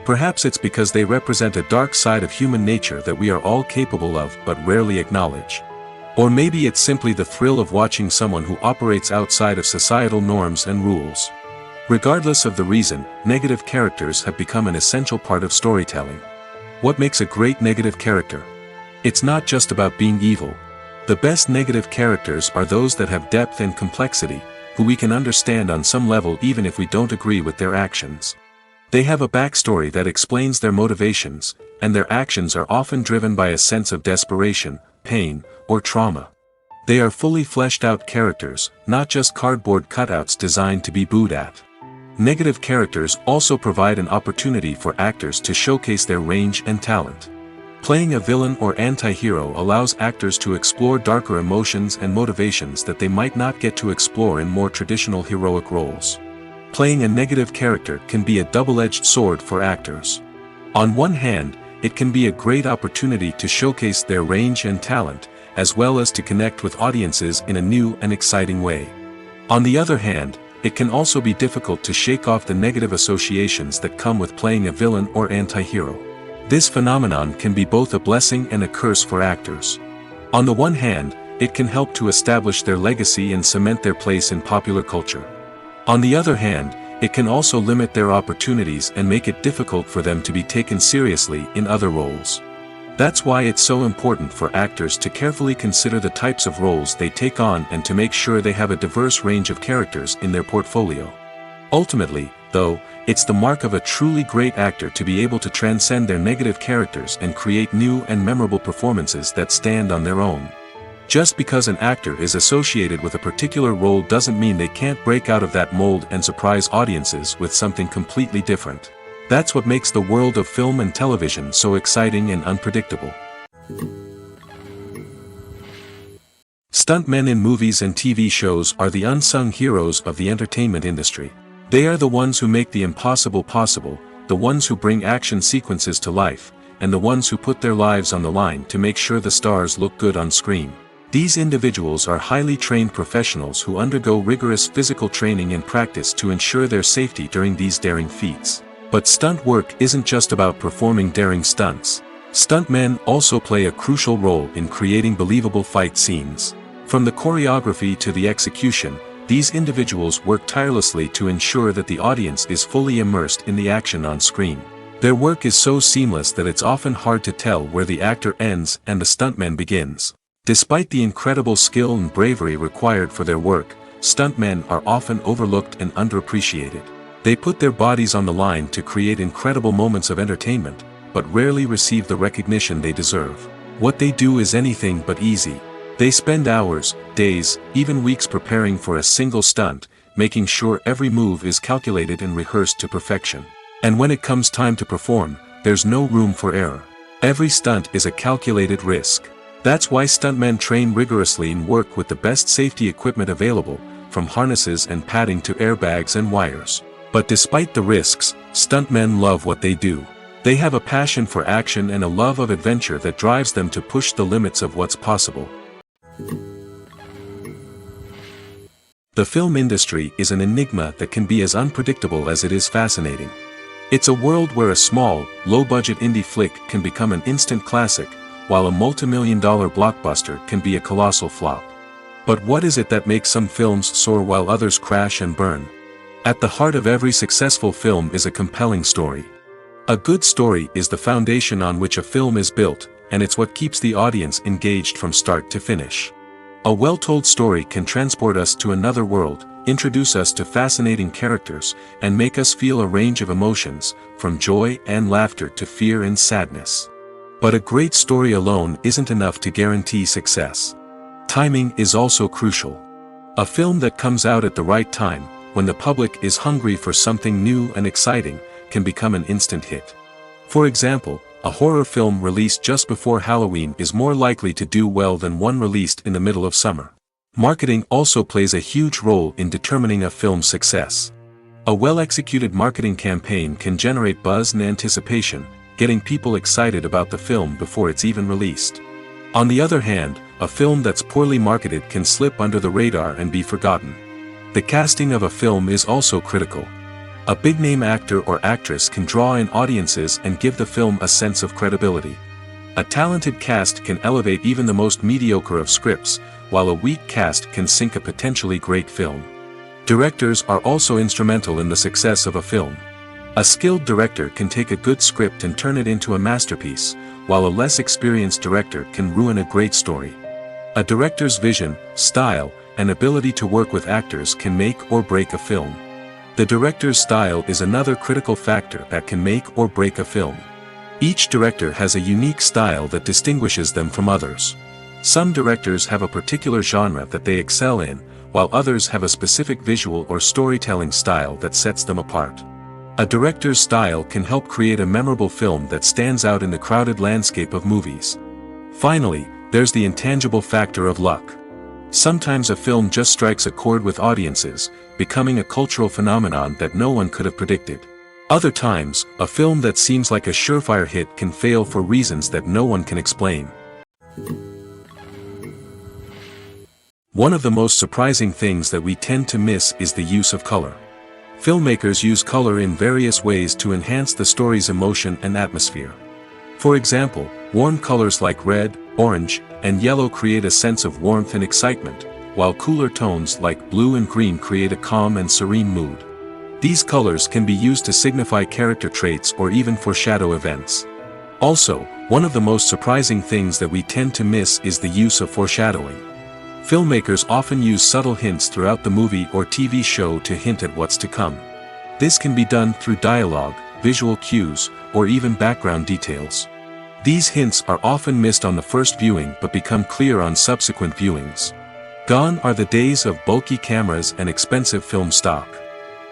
Perhaps it's because they represent a dark side of human nature that we are all capable of but rarely acknowledge. Or maybe it's simply the thrill of watching someone who operates outside of societal norms and rules. Regardless of the reason, negative characters have become an essential part of storytelling. What makes a great negative character? It's not just about being evil. The best negative characters are those that have depth and complexity, who we can understand on some level even if we don't agree with their actions. They have a backstory that explains their motivations, and their actions are often driven by a sense of desperation, pain, or trauma. They are fully fleshed out characters, not just cardboard cutouts designed to be booed at. Negative characters also provide an opportunity for actors to showcase their range and talent. Playing a villain or anti-hero allows actors to explore darker emotions and motivations that they might not get to explore in more traditional heroic roles. Playing a negative character can be a double-edged sword for actors. On one hand, it can be a great opportunity to showcase their range and talent, as well as to connect with audiences in a new and exciting way. On the other hand, it can also be difficult to shake off the negative associations that come with playing a villain or anti-hero. This phenomenon can be both a blessing and a curse for actors. On the one hand, it can help to establish their legacy and cement their place in popular culture. On the other hand, it can also limit their opportunities and make it difficult for them to be taken seriously in other roles. That's why it's so important for actors to carefully consider the types of roles they take on and to make sure they have a diverse range of characters in their portfolio. Ultimately, though, it's the mark of a truly great actor to be able to transcend their negative characters and create new and memorable performances that stand on their own. Just because an actor is associated with a particular role doesn't mean they can't break out of that mold and surprise audiences with something completely different. That's what makes the world of film and television so exciting and unpredictable. Stuntmen in movies and TV shows are the unsung heroes of the entertainment industry. They are the ones who make the impossible possible, the ones who bring action sequences to life, and the ones who put their lives on the line to make sure the stars look good on screen. These individuals are highly trained professionals who undergo rigorous physical training and practice to ensure their safety during these daring feats. But stunt work isn't just about performing daring stunts. Stuntmen also play a crucial role in creating believable fight scenes. From the choreography to the execution, these individuals work tirelessly to ensure that the audience is fully immersed in the action on screen. Their work is so seamless that it's often hard to tell where the actor ends and the stuntman begins. Despite the incredible skill and bravery required for their work, stuntmen are often overlooked and underappreciated. They put their bodies on the line to create incredible moments of entertainment, but rarely receive the recognition they deserve. What they do is anything but easy. They spend hours, days, even weeks preparing for a single stunt, making sure every move is calculated and rehearsed to perfection. And when it comes time to perform, there's no room for error. Every stunt is a calculated risk. That's why stuntmen train rigorously and work with the best safety equipment available, from harnesses and padding to airbags and wires. But despite the risks, stuntmen love what they do. They have a passion for action and a love of adventure that drives them to push the limits of what's possible. The film industry is an enigma that can be as unpredictable as it is fascinating. It's a world where a small, low-budget indie flick can become an instant classic, while a multi-million-dollar blockbuster can be a colossal flop. But what is it that makes some films soar while others crash and burn? At the heart of every successful film is a compelling story. A good story is the foundation on which a film is built, and it's what keeps the audience engaged from start to finish. A well-told story can transport us to another world, introduce us to fascinating characters, and make us feel a range of emotions, from joy and laughter to fear and sadness. But a great story alone isn't enough to guarantee success. Timing is also crucial. A film that comes out at the right time, when the public is hungry for something new and exciting, can become an instant hit. For example, a horror film released just before Halloween is more likely to do well than one released in the middle of summer. Marketing also plays a huge role in determining a film's success. A well-executed marketing campaign can generate buzz and anticipation, getting people excited about the film before it's even released. On the other hand, a film that's poorly marketed can slip under the radar and be forgotten. The casting of a film is also critical. A big-name actor or actress can draw in audiences and give the film a sense of credibility. A talented cast can elevate even the most mediocre of scripts, while a weak cast can sink a potentially great film. Directors are also instrumental in the success of a film. A skilled director can take a good script and turn it into a masterpiece, while a less experienced director can ruin a great story. A director's vision, style, and ability to work with actors can make or break a film. The director's style is another critical factor that can make or break a film. Each director has a unique style that distinguishes them from others. Some directors have a particular genre that they excel in, while others have a specific visual or storytelling style that sets them apart. A director's style can help create a memorable film that stands out in the crowded landscape of movies. Finally, there's the intangible factor of luck. Sometimes a film just strikes a chord with audiences, becoming a cultural phenomenon that no one could have predicted. Other times, a film that seems like a surefire hit can fail for reasons that no one can explain. One of the most surprising things that we tend to miss is the use of color. Filmmakers use color in various ways to enhance the story's emotion and atmosphere. For example, warm colors like red, orange, and yellow create a sense of warmth and excitement, while cooler tones like blue and green create a calm and serene mood. These colors can be used to signify character traits or even foreshadow events. Also, one of the most surprising things that we tend to miss is the use of foreshadowing. Filmmakers often use subtle hints throughout the movie or TV show to hint at what's to come. This can be done through dialogue, visual cues, or even background details. These hints are often missed on the first viewing but become clear on subsequent viewings. Gone are the days of bulky cameras and expensive film stock.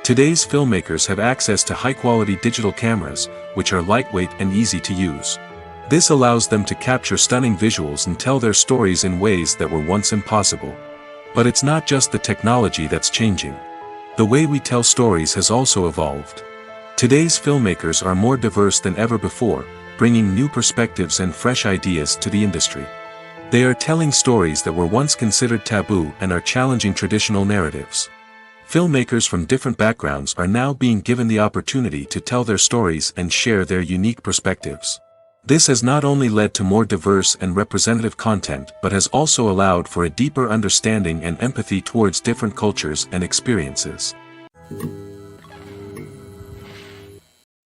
Today's filmmakers have access to high-quality digital cameras, which are lightweight and easy to use. This allows them to capture stunning visuals and tell their stories in ways that were once impossible. But it's not just the technology that's changing. The way we tell stories has also evolved. Today's filmmakers are more diverse than ever before, bringing new perspectives and fresh ideas to the industry. They are telling stories that were once considered taboo and are challenging traditional narratives. Filmmakers from different backgrounds are now being given the opportunity to tell their stories and share their unique perspectives. This has not only led to more diverse and representative content but has also allowed for a deeper understanding and empathy towards different cultures and experiences.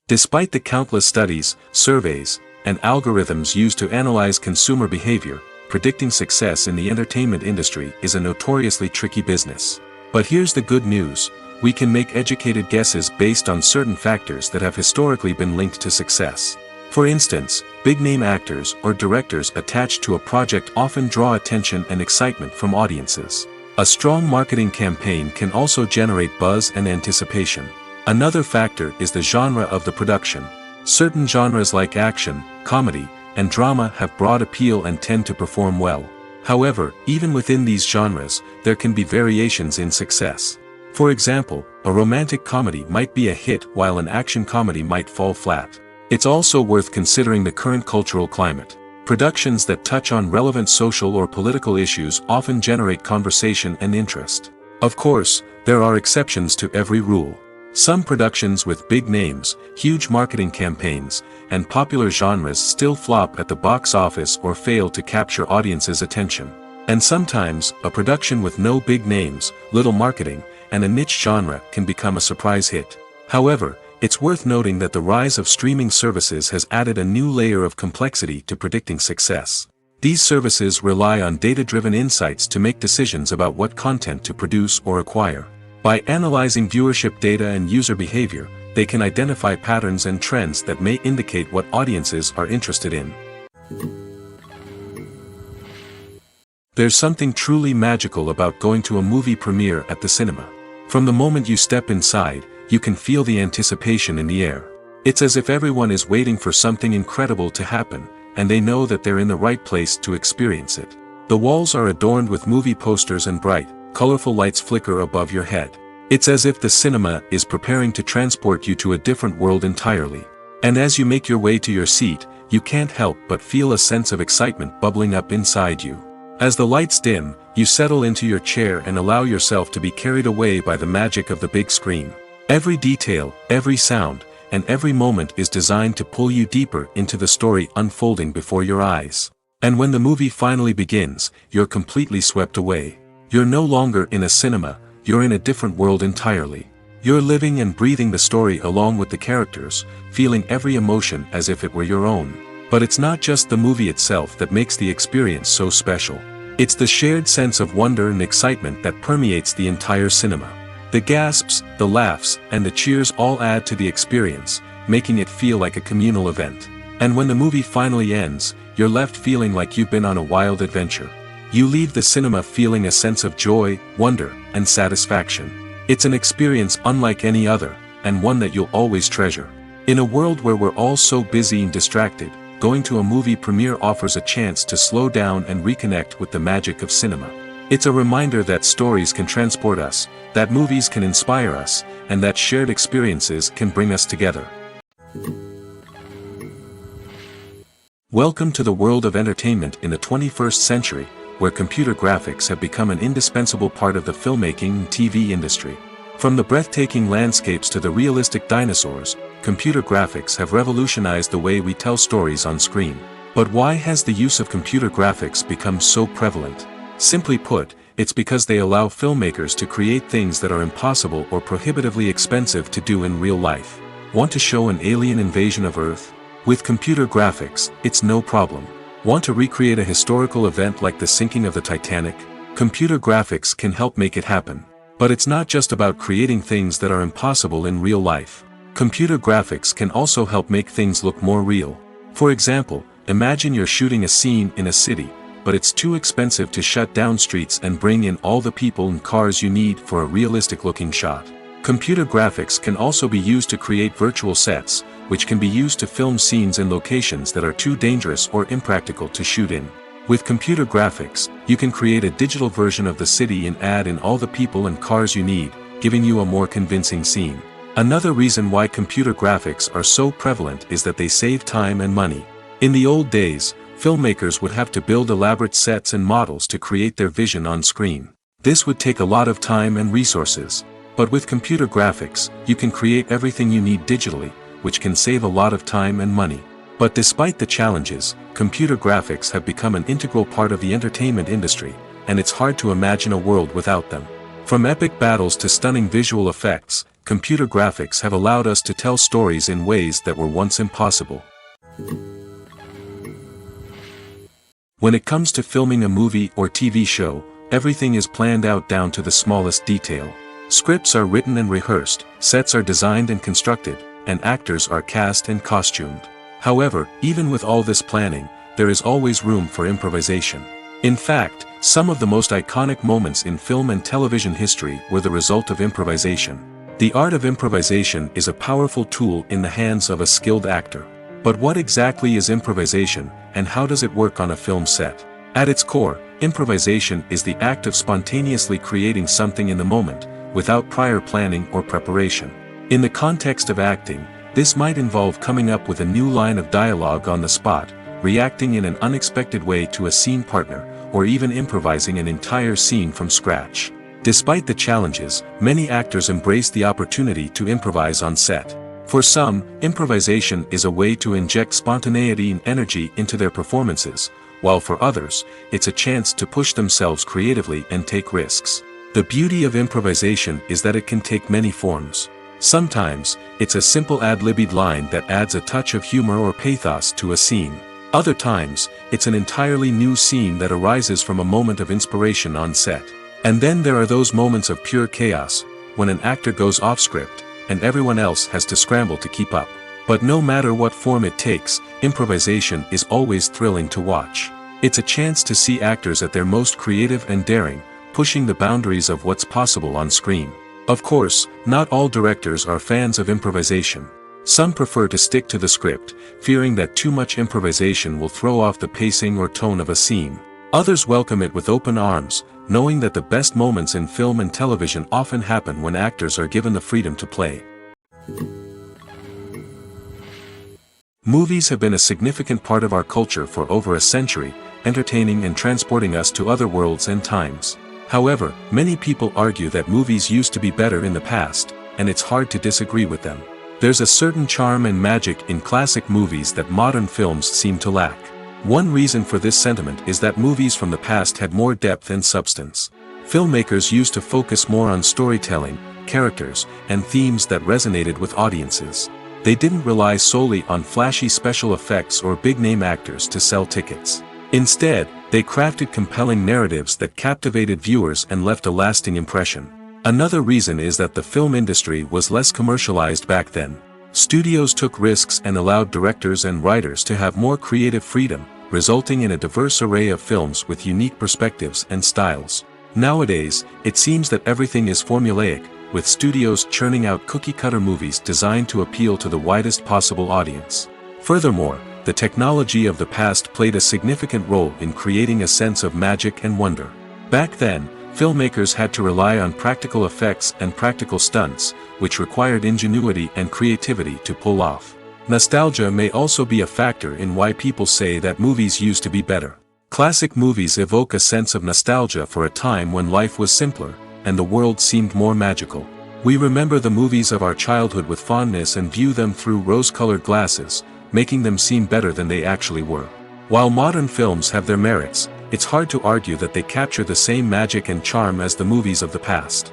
Despite the countless studies, surveys, and algorithms used to analyze consumer behavior, predicting success in the entertainment industry is a notoriously tricky business. But here's the good news: we can make educated guesses based on certain factors that have historically been linked to success. For instance, big-name actors or directors attached to a project often draw attention and excitement from audiences. A strong marketing campaign can also generate buzz and anticipation. Another factor is the genre of the production. Certain genres like action, comedy, and drama have broad appeal and tend to perform well. However, even within these genres, there can be variations in success. For example, a romantic comedy might be a hit while an action comedy might fall flat. It's also worth considering the current cultural climate. Productions that touch on relevant social or political issues often generate conversation and interest. Of course, there are exceptions to every rule. Some productions with big names, huge marketing campaigns, and popular genres still flop at the box office or fail to capture audiences' attention. And sometimes, a production with no big names, little marketing, and a niche genre can become a surprise hit. However, it's worth noting that the rise of streaming services has added a new layer of complexity to predicting success. These services rely on data-driven insights to make decisions about what content to produce or acquire. By analyzing viewership data and user behavior, they can identify patterns and trends that may indicate what audiences are interested in. There's something truly magical about going to a movie premiere at the cinema. From the moment you step inside, you can feel the anticipation in the air. It's as if everyone is waiting for something incredible to happen, and they know that they're in the right place to experience it. The walls are adorned with movie posters and bright, colorful lights flicker above your head. It's as if the cinema is preparing to transport you to a different world entirely. And as you make your way to your seat, you can't help but feel a sense of excitement bubbling up inside you. As the lights dim, you settle into your chair and allow yourself to be carried away by the magic of the big screen. Every detail, every sound, and every moment is designed to pull you deeper into the story unfolding before your eyes. And when the movie finally begins, you're completely swept away. You're no longer in a cinema, you're in a different world entirely. You're living and breathing the story along with the characters, feeling every emotion as if it were your own. But it's not just the movie itself that makes the experience so special. It's the shared sense of wonder and excitement that permeates the entire cinema. The gasps, the laughs, and the cheers all add to the experience, making it feel like a communal event. And when the movie finally ends, you're left feeling like you've been on a wild adventure. You leave the cinema feeling a sense of joy, wonder, and satisfaction. It's an experience unlike any other, and one that you'll always treasure. In a world where we're all so busy and distracted, going to a movie premiere offers a chance to slow down and reconnect with the magic of cinema. It's a reminder that stories can transport us, that movies can inspire us, and that shared experiences can bring us together. Welcome to the world of entertainment in the 21st century, where computer graphics have become an indispensable part of the filmmaking and TV industry. From the breathtaking landscapes to the realistic dinosaurs, computer graphics have revolutionized the way we tell stories on screen. But why has the use of computer graphics become so prevalent? Simply put, it's because they allow filmmakers to create things that are impossible or prohibitively expensive to do in real life. Want to show an alien invasion of Earth? With computer graphics, it's no problem. Want to recreate a historical event like the sinking of the Titanic? Computer graphics can help make it happen. But it's not just about creating things that are impossible in real life. Computer graphics can also help make things look more real. For example, imagine you're shooting a scene in a city, but it's too expensive to shut down streets and bring in all the people and cars you need for a realistic-looking shot. Computer graphics can also be used to create virtual sets, which can be used to film scenes in locations that are too dangerous or impractical to shoot in. With computer graphics, you can create a digital version of the city and add in all the people and cars you need, giving you a more convincing scene. Another reason why computer graphics are so prevalent is that they save time and money. In the old days, filmmakers would have to build elaborate sets and models to create their vision on screen. This would take a lot of time and resources. But with computer graphics, you can create everything you need digitally, which can save a lot of time and money. But despite the challenges, computer graphics have become an integral part of the entertainment industry, and it's hard to imagine a world without them. From epic battles to stunning visual effects, computer graphics have allowed us to tell stories in ways that were once impossible. When it comes to filming a movie or TV show, everything is planned out down to the smallest detail. Scripts are written and rehearsed, sets are designed and constructed, and actors are cast and costumed. However, even with all this planning, there is always room for improvisation. In fact, some of the most iconic moments in film and television history were the result of improvisation. The art of improvisation is a powerful tool in the hands of a skilled actor. But what exactly is improvisation, and how does it work on a film set? At its core, improvisation is the act of spontaneously creating something in the moment, without prior planning or preparation. In the context of acting, this might involve coming up with a new line of dialogue on the spot, reacting in an unexpected way to a scene partner, or even improvising an entire scene from scratch. Despite the challenges, many actors embrace the opportunity to improvise on set. For some, improvisation is a way to inject spontaneity and energy into their performances, while for others, it's a chance to push themselves creatively and take risks. The beauty of improvisation is that it can take many forms. Sometimes, it's a simple ad-libbed line that adds a touch of humor or pathos to a scene. Other times, it's an entirely new scene that arises from a moment of inspiration on set. And then there are those moments of pure chaos, when an actor goes off script, and everyone else has to scramble to keep up. But no matter what form it takes, improvisation is always thrilling to watch. It's a chance to see actors at their most creative and daring, pushing the boundaries of what's possible on screen. Of course, not all directors are fans of improvisation. Some prefer to stick to the script, fearing that too much improvisation will throw off the pacing or tone of a scene. Others welcome it with open arms, knowing that the best moments in film and television often happen when actors are given the freedom to play. Movies have been a significant part of our culture for over a century, entertaining and transporting us to other worlds and times. However, many people argue that movies used to be better in the past, and it's hard to disagree with them. There's a certain charm and magic in classic movies that modern films seem to lack. One reason for this sentiment is that movies from the past had more depth and substance. Filmmakers used to focus more on storytelling, characters, and themes that resonated with audiences. They didn't rely solely on flashy special effects or big-name actors to sell tickets. Instead, they crafted compelling narratives that captivated viewers and left a lasting impression. Another reason is that the film industry was less commercialized back then. Studios took risks and allowed directors and writers to have more creative freedom, resulting in a diverse array of films with unique perspectives and styles. Nowadays, it seems that everything is formulaic, with studios churning out cookie-cutter movies designed to appeal to the widest possible audience. Furthermore, the technology of the past played a significant role in creating a sense of magic and wonder. Back then, filmmakers had to rely on practical effects and practical stunts, which required ingenuity and creativity to pull off. Nostalgia may also be a factor in why people say that movies used to be better. Classic movies evoke a sense of nostalgia for a time when life was simpler, and the world seemed more magical. We remember the movies of our childhood with fondness and view them through rose-colored glasses, making them seem better than they actually were. While modern films have their merits, it's hard to argue that they capture the same magic and charm as the movies of the past.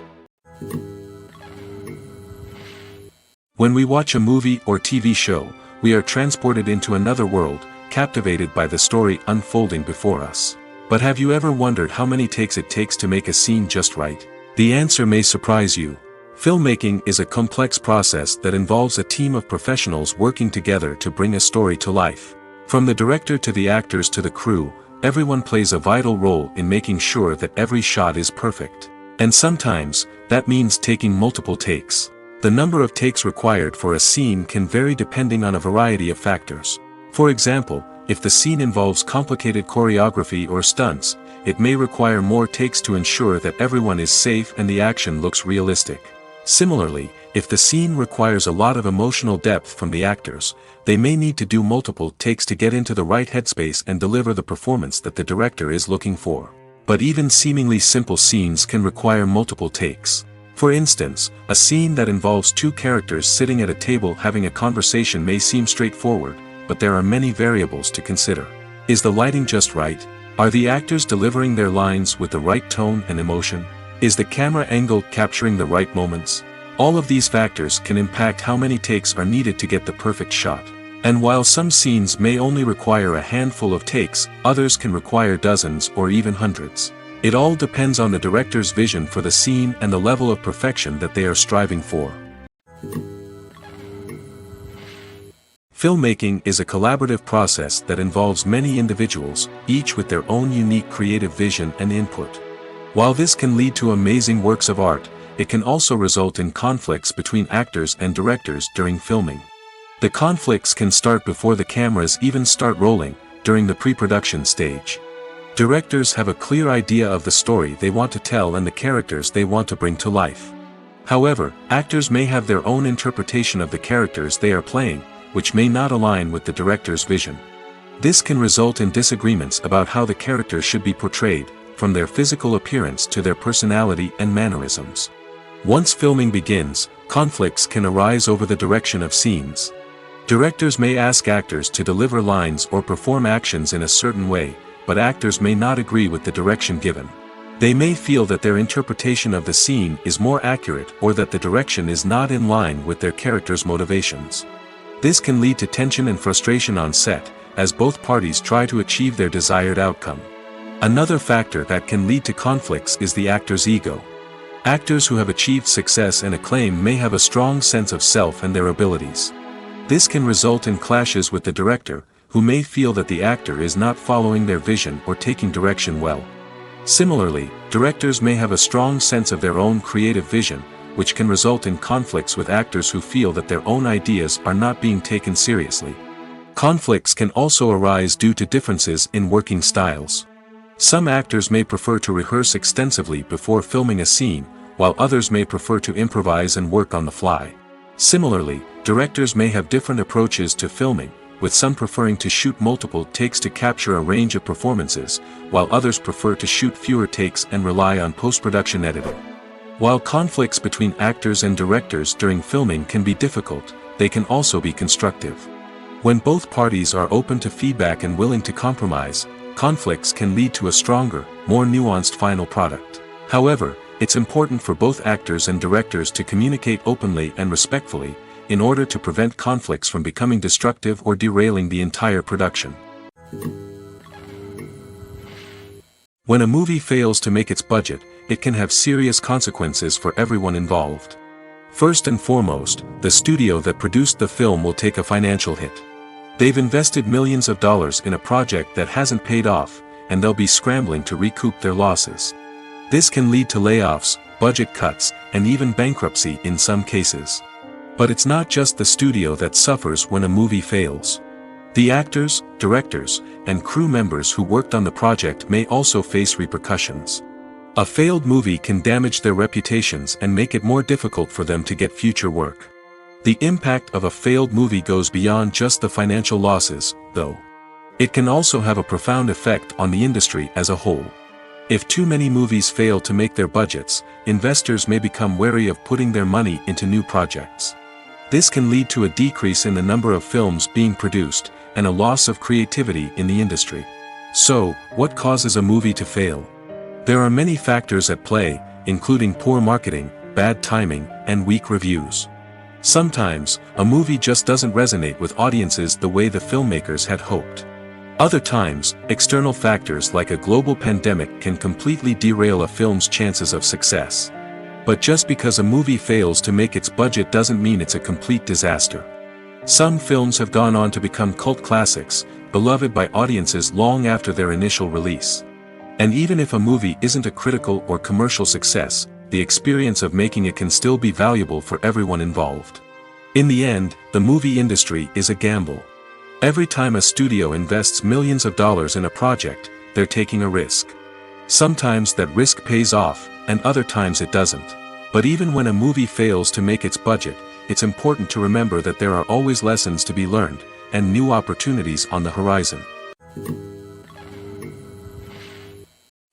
When we watch a movie or TV show, we are transported into another world, captivated by the story unfolding before us. But have you ever wondered how many takes it takes to make a scene just right? The answer may surprise you. Filmmaking is a complex process that involves a team of professionals working together to bring a story to life. From the director to the actors to the crew, everyone plays a vital role in making sure that every shot is perfect. And sometimes, that means taking multiple takes. The number of takes required for a scene can vary depending on a variety of factors. For example, if the scene involves complicated choreography or stunts, it may require more takes to ensure that everyone is safe and the action looks realistic. Similarly, if the scene requires a lot of emotional depth from the actors, they may need to do multiple takes to get into the right headspace and deliver the performance that the director is looking for. But even seemingly simple scenes can require multiple takes. For instance, a scene that involves two characters sitting at a table having a conversation may seem straightforward, but there are many variables to consider. Is the lighting just right? Are the actors delivering their lines with the right tone and emotion? Is the camera angle capturing the right moments? All of these factors can impact how many takes are needed to get the perfect shot. And while some scenes may only require a handful of takes, others can require dozens or even hundreds. It all depends on the director's vision for the scene and the level of perfection that they are striving for. Filmmaking is a collaborative process that involves many individuals, each with their own unique creative vision and input. While this can lead to amazing works of art, it can also result in conflicts between actors and directors during filming. The conflicts can start before the cameras even start rolling, during the pre-production stage. Directors have a clear idea of the story they want to tell and the characters they want to bring to life. However, actors may have their own interpretation of the characters they are playing, which may not align with the director's vision. This can result in disagreements about how the characters should be portrayed, from their physical appearance to their personality and mannerisms. Once filming begins, conflicts can arise over the direction of scenes. Directors may ask actors to deliver lines or perform actions in a certain way, but actors may not agree with the direction given. They may feel that their interpretation of the scene is more accurate or that the direction is not in line with their character's motivations. This can lead to tension and frustration on set, as both parties try to achieve their desired outcome. Another factor that can lead to conflicts is the actor's ego. Actors who have achieved success and acclaim may have a strong sense of self and their abilities. This can result in clashes with the director, who may feel that the actor is not following their vision or taking direction well. Similarly, directors may have a strong sense of their own creative vision, which can result in conflicts with actors who feel that their own ideas are not being taken seriously. Conflicts can also arise due to differences in working styles. Some actors may prefer to rehearse extensively before filming a scene, while others may prefer to improvise and work on the fly. Similarly, directors may have different approaches to filming, with some preferring to shoot multiple takes to capture a range of performances, while others prefer to shoot fewer takes and rely on post-production editing. While conflicts between actors and directors during filming can be difficult, they can also be constructive. When both parties are open to feedback and willing to compromise, conflicts can lead to a stronger, more nuanced final product. However, it's important for both actors and directors to communicate openly and respectfully, in order to prevent conflicts from becoming destructive or derailing the entire production. When a movie fails to make its budget, it can have serious consequences for everyone involved. First and foremost, the studio that produced the film will take a financial hit. They've invested millions of dollars in a project that hasn't paid off, and they'll be scrambling to recoup their losses. This can lead to layoffs, budget cuts, and even bankruptcy in some cases. But it's not just the studio that suffers when a movie fails. The actors, directors, and crew members who worked on the project may also face repercussions. A failed movie can damage their reputations and make it more difficult for them to get future work. The impact of a failed movie goes beyond just the financial losses, though. It can also have a profound effect on the industry as a whole. If too many movies fail to make their budgets, investors may become wary of putting their money into new projects. This can lead to a decrease in the number of films being produced, and a loss of creativity in the industry. So, what causes a movie to fail? There are many factors at play, including poor marketing, bad timing, and weak reviews. Sometimes, a movie just doesn't resonate with audiences the way the filmmakers had hoped. Other times, external factors like a global pandemic can completely derail a film's chances of success. But just because a movie fails to make its budget doesn't mean it's a complete disaster. Some films have gone on to become cult classics, beloved by audiences long after their initial release. And even if a movie isn't a critical or commercial success, the experience of making it can still be valuable for everyone involved. In the end, the movie industry is a gamble. Every time a studio invests millions of dollars in a project, they're taking a risk. Sometimes that risk pays off, and other times it doesn't. But even when a movie fails to make its budget, it's important to remember that there are always lessons to be learned, and new opportunities on the horizon.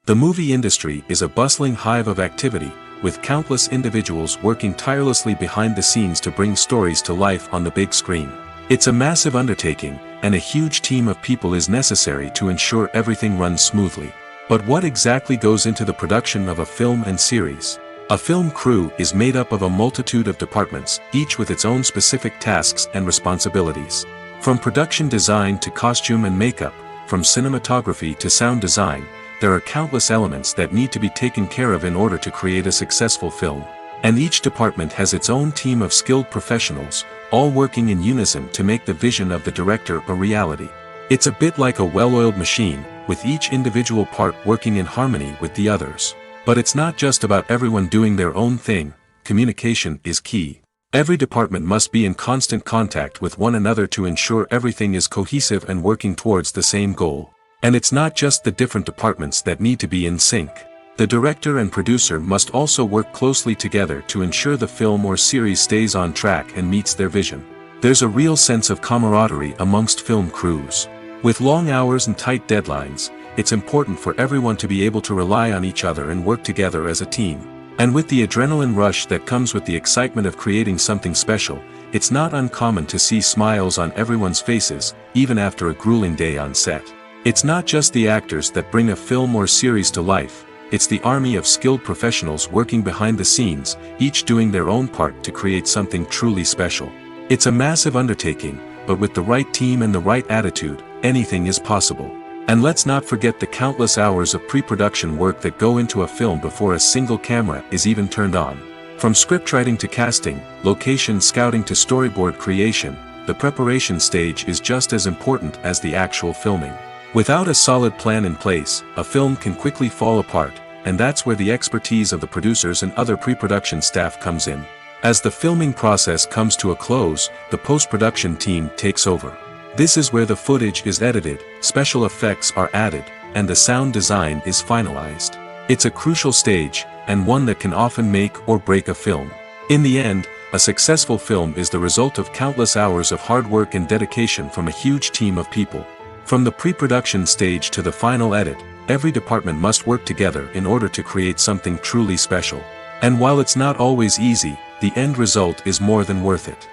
The movie industry is a bustling hive of activity, with countless individuals working tirelessly behind the scenes to bring stories to life on the big screen. It's a massive undertaking, and a huge team of people is necessary to ensure everything runs smoothly. But what exactly goes into the production of a film and series? A film crew is made up of a multitude of departments, each with its own specific tasks and responsibilities. From production design to costume and makeup, from cinematography to sound design, there are countless elements that need to be taken care of in order to create a successful film. And each department has its own team of skilled professionals, all working in unison to make the vision of the director a reality. It's a bit like a well-oiled machine, with each individual part working in harmony with the others. But it's not just about everyone doing their own thing. Communication is key. Every department must be in constant contact with one another to ensure everything is cohesive and working towards the same goal. And it's not just the different departments that need to be in sync. The director and producer must also work closely together to ensure the film or series stays on track and meets their vision. There's a real sense of camaraderie amongst film crews. With long hours and tight deadlines, it's important for everyone to be able to rely on each other and work together as a team. And with the adrenaline rush that comes with the excitement of creating something special, it's not uncommon to see smiles on everyone's faces, even after a grueling day on set. It's not just the actors that bring a film or series to life. It's the army of skilled professionals working behind the scenes, each doing their own part to create something truly special. It's a massive undertaking, but with the right team and the right attitude, anything is possible. And let's not forget the countless hours of pre-production work that go into a film before a single camera is even turned on. From scriptwriting to casting, location scouting to storyboard creation, the preparation stage is just as important as the actual filming. Without a solid plan in place, a film can quickly fall apart, and that's where the expertise of the producers and other pre-production staff comes in. As the filming process comes to a close, the post-production team takes over. This is where the footage is edited, special effects are added, and the sound design is finalized. It's a crucial stage, and one that can often make or break a film. In the end, a successful film is the result of countless hours of hard work and dedication from a huge team of people. From the pre-production stage to the final edit, every department must work together in order to create something truly special. And while it's not always easy, the end result is more than worth it.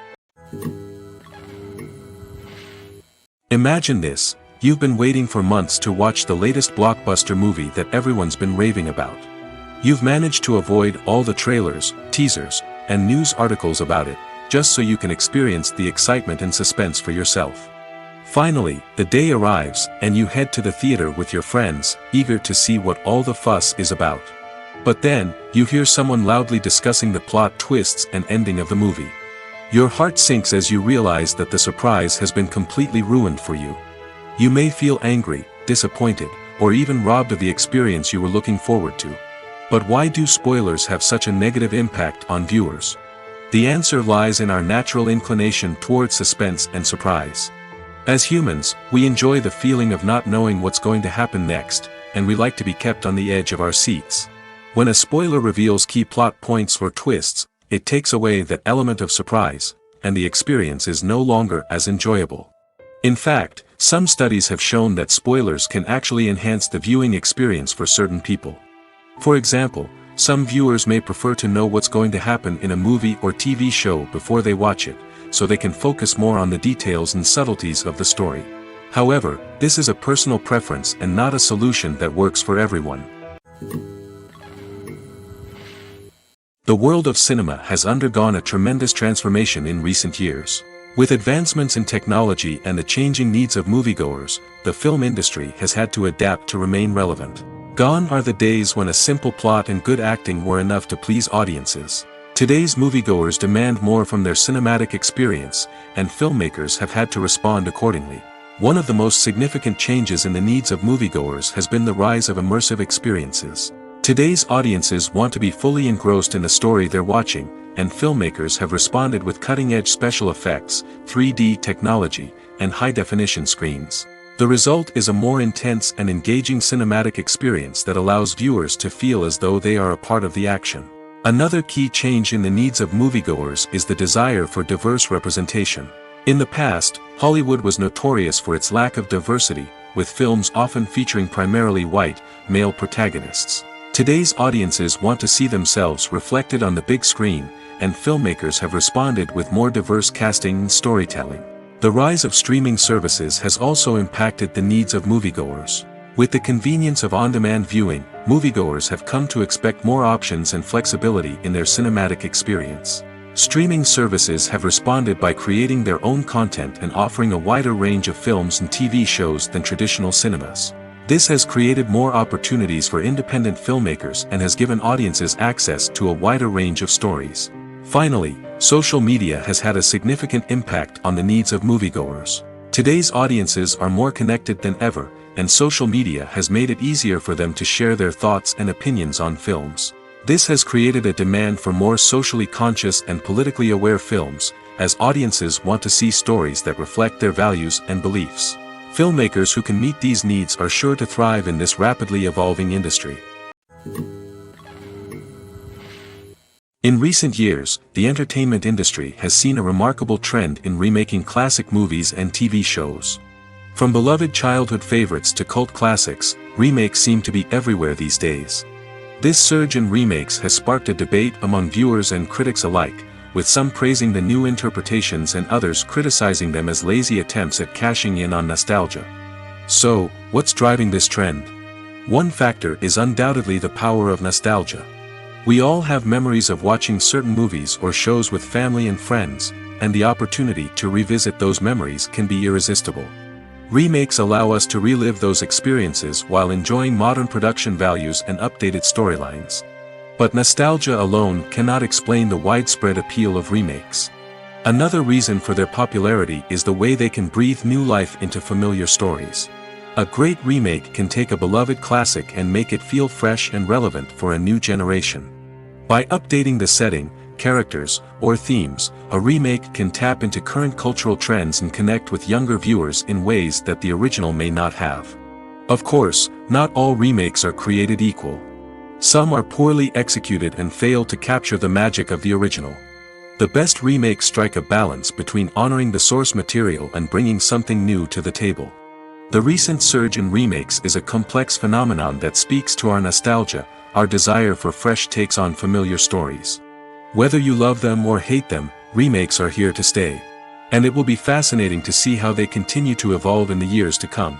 Imagine this: you've been waiting for months to watch the latest blockbuster movie that everyone's been raving about. You've managed to avoid all the trailers, teasers, and news articles about it, just so you can experience the excitement and suspense for yourself. Finally, the day arrives, and you head to the theater with your friends, eager to see what all the fuss is about. But then, you hear someone loudly discussing the plot twists and ending of the movie. Your heart sinks as you realize that the surprise has been completely ruined for you. You may feel angry, disappointed, or even robbed of the experience you were looking forward to. But why do spoilers have such a negative impact on viewers? The answer lies in our natural inclination toward suspense and surprise. As humans, we enjoy the feeling of not knowing what's going to happen next, and we like to be kept on the edge of our seats. When a spoiler reveals key plot points or twists, it takes away that element of surprise, and the experience is no longer as enjoyable. In fact, some studies have shown that spoilers can actually enhance the viewing experience for certain people. For example, some viewers may prefer to know what's going to happen in a movie or TV show before they watch it, so they can focus more on the details and subtleties of the story. However, this is a personal preference and not a solution that works for everyone. The world of cinema has undergone a tremendous transformation in recent years. With advancements in technology and the changing needs of moviegoers, the film industry has had to adapt to remain relevant. Gone are the days when a simple plot and good acting were enough to please audiences. Today's moviegoers demand more from their cinematic experience, and filmmakers have had to respond accordingly. One of the most significant changes in the needs of moviegoers has been the rise of immersive experiences. Today's audiences want to be fully engrossed in the story they're watching, and filmmakers have responded with cutting-edge special effects, 3D technology, and high-definition screens. The result is a more intense and engaging cinematic experience that allows viewers to feel as though they are a part of the action. Another key change in the needs of moviegoers is the desire for diverse representation. In the past, Hollywood was notorious for its lack of diversity, with films often featuring primarily white, male protagonists. Today's audiences want to see themselves reflected on the big screen, and filmmakers have responded with more diverse casting and storytelling. The rise of streaming services has also impacted the needs of moviegoers. With the convenience of on-demand viewing, moviegoers have come to expect more options and flexibility in their cinematic experience. Streaming services have responded by creating their own content and offering a wider range of films and TV shows than traditional cinemas. This has created more opportunities for independent filmmakers and has given audiences access to a wider range of stories. Finally, social media has had a significant impact on the needs of moviegoers. Today's audiences are more connected than ever, and social media has made it easier for them to share their thoughts and opinions on films. This has created a demand for more socially conscious and politically aware films, as audiences want to see stories that reflect their values and beliefs. Filmmakers who can meet these needs are sure to thrive in this rapidly evolving industry. In recent years, the entertainment industry has seen a remarkable trend in remaking classic movies and TV shows. From beloved childhood favorites to cult classics, remakes seem to be everywhere these days. This surge in remakes has sparked a debate among viewers and critics alike, with some praising the new interpretations and others criticizing them as lazy attempts at cashing in on nostalgia. So, what's driving this trend? One factor is undoubtedly the power of nostalgia. We all have memories of watching certain movies or shows with family and friends, and the opportunity to revisit those memories can be irresistible. Remakes allow us to relive those experiences while enjoying modern production values and updated storylines. But nostalgia alone cannot explain the widespread appeal of remakes. Another reason for their popularity is the way they can breathe new life into familiar stories. A great remake can take a beloved classic and make it feel fresh and relevant for a new generation. By updating the setting, characters, or themes, a remake can tap into current cultural trends and connect with younger viewers in ways that the original may not have. Of course, not all remakes are created equal. Some are poorly executed and fail to capture the magic of the original. The best remakes strike a balance between honoring the source material and bringing something new to the table. The recent surge in remakes is a complex phenomenon that speaks to our nostalgia, our desire for fresh takes on familiar stories. Whether you love them or hate them, remakes are here to stay. And it will be fascinating to see how they continue to evolve in the years to come.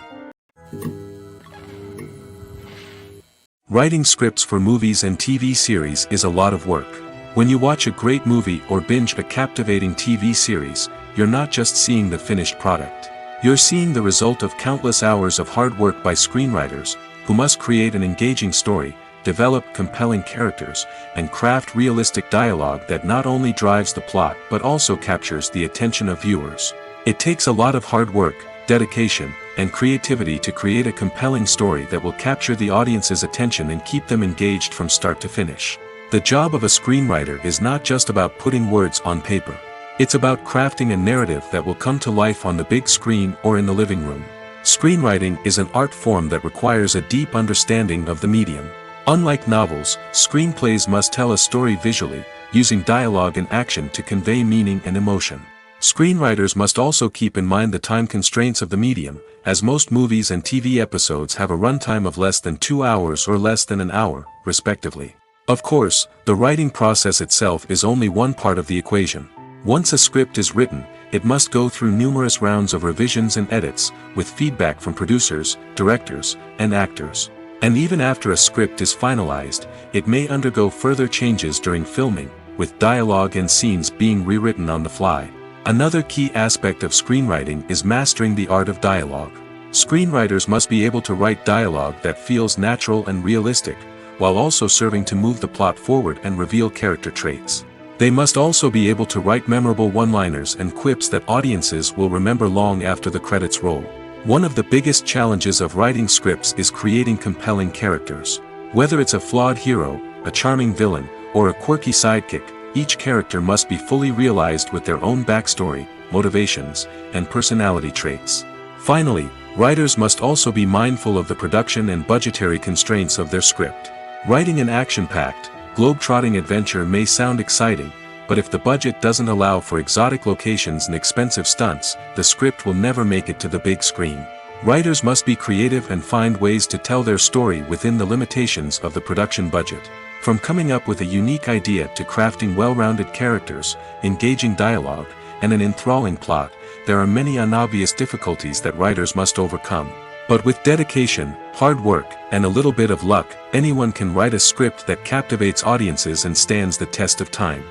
Writing scripts for movies and TV series is a lot of work. When you watch a great movie or binge a captivating TV series, you're not just seeing the finished product. You're seeing the result of countless hours of hard work by screenwriters, who must create an engaging story, develop compelling characters, and craft realistic dialogue that not only drives the plot but also captures the attention of viewers. It takes a lot of hard work, dedication, and creativity to create a compelling story that will capture the audience's attention and keep them engaged from start to finish. The job of a screenwriter is not just about putting words on paper. It's about crafting a narrative that will come to life on the big screen or in the living room. Screenwriting is an art form that requires a deep understanding of the medium. Unlike novels, screenplays must tell a story visually, using dialogue and action to convey meaning and emotion. Screenwriters must also keep in mind the time constraints of the medium, as most movies and TV episodes have a runtime of less than 2 hours or less than an hour, respectively. Of course, the writing process itself is only one part of the equation. Once a script is written, it must go through numerous rounds of revisions and edits, with feedback from producers, directors, and actors. And even after a script is finalized, it may undergo further changes during filming, with dialogue and scenes being rewritten on the fly. Another key aspect of screenwriting is mastering the art of dialogue. Screenwriters must be able to write dialogue that feels natural and realistic, while also serving to move the plot forward and reveal character traits. They must also be able to write memorable one-liners and quips that audiences will remember long after the credits roll. One of the biggest challenges of writing scripts is creating compelling characters. Whether it's a flawed hero, a charming villain, or a quirky sidekick, each character must be fully realized with their own backstory, motivations, and personality traits. Finally, writers must also be mindful of the production and budgetary constraints of their script. Writing an action-packed, globe-trotting adventure may sound exciting, but if the budget doesn't allow for exotic locations and expensive stunts, the script will never make it to the big screen. Writers must be creative and find ways to tell their story within the limitations of the production budget. From coming up with a unique idea to crafting well-rounded characters, engaging dialogue, and an enthralling plot, there are many unobvious difficulties that writers must overcome. But with dedication, hard work, and a little bit of luck, anyone can write a script that captivates audiences and stands the test of time.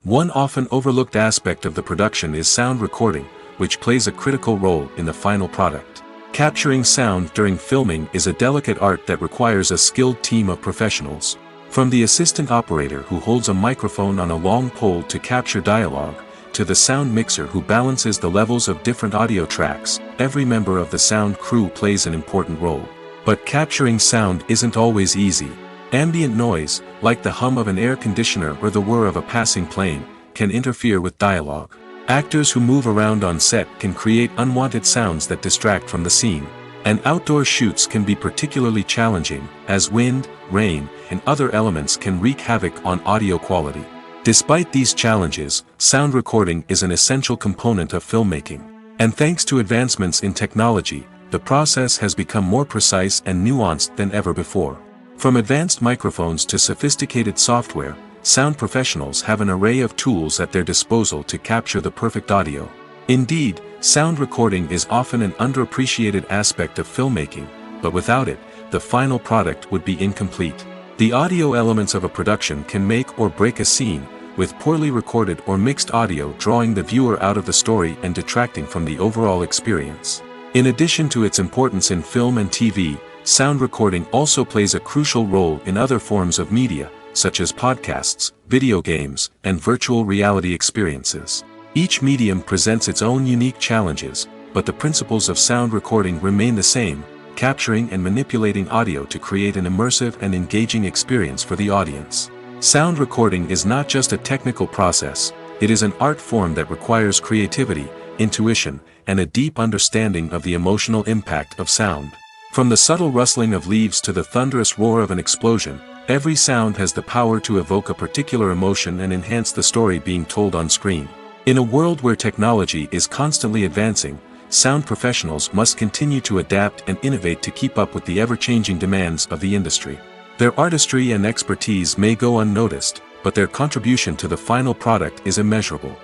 One often overlooked aspect of the production is sound recording, which plays a critical role in the final product. Capturing sound during filming is a delicate art that requires a skilled team of professionals. From the assistant operator who holds a microphone on a long pole to capture dialogue, to the sound mixer who balances the levels of different audio tracks, every member of the sound crew plays an important role. But capturing sound isn't always easy. Ambient noise, like the hum of an air conditioner or the whir of a passing plane, can interfere with dialogue. Actors who move around on set can create unwanted sounds that distract from the scene. And outdoor shoots can be particularly challenging, as wind, rain, and other elements can wreak havoc on audio quality. Despite these challenges, sound recording is an essential component of filmmaking. And thanks to advancements in technology, the process has become more precise and nuanced than ever before. From advanced microphones to sophisticated software, sound professionals have an array of tools at their disposal to capture the perfect audio. Indeed, sound recording is often an underappreciated aspect of filmmaking, but without it, the final product would be incomplete. The audio elements of a production can make or break a scene, with poorly recorded or mixed audio drawing the viewer out of the story and detracting from the overall experience. In addition to its importance in film and TV, sound recording also plays a crucial role in other forms of media, such as podcasts, video games, and virtual reality experiences. Each medium presents its own unique challenges, but the principles of sound recording remain the same, capturing and manipulating audio to create an immersive and engaging experience for the audience. Sound recording is not just a technical process, it is an art form that requires creativity, intuition, and a deep understanding of the emotional impact of sound. From the subtle rustling of leaves to the thunderous roar of an explosion, every sound has the power to evoke a particular emotion and enhance the story being told on screen. In a world where technology is constantly advancing, sound professionals must continue to adapt and innovate to keep up with the ever-changing demands of the industry. Their artistry and expertise may go unnoticed, but their contribution to the final product is immeasurable.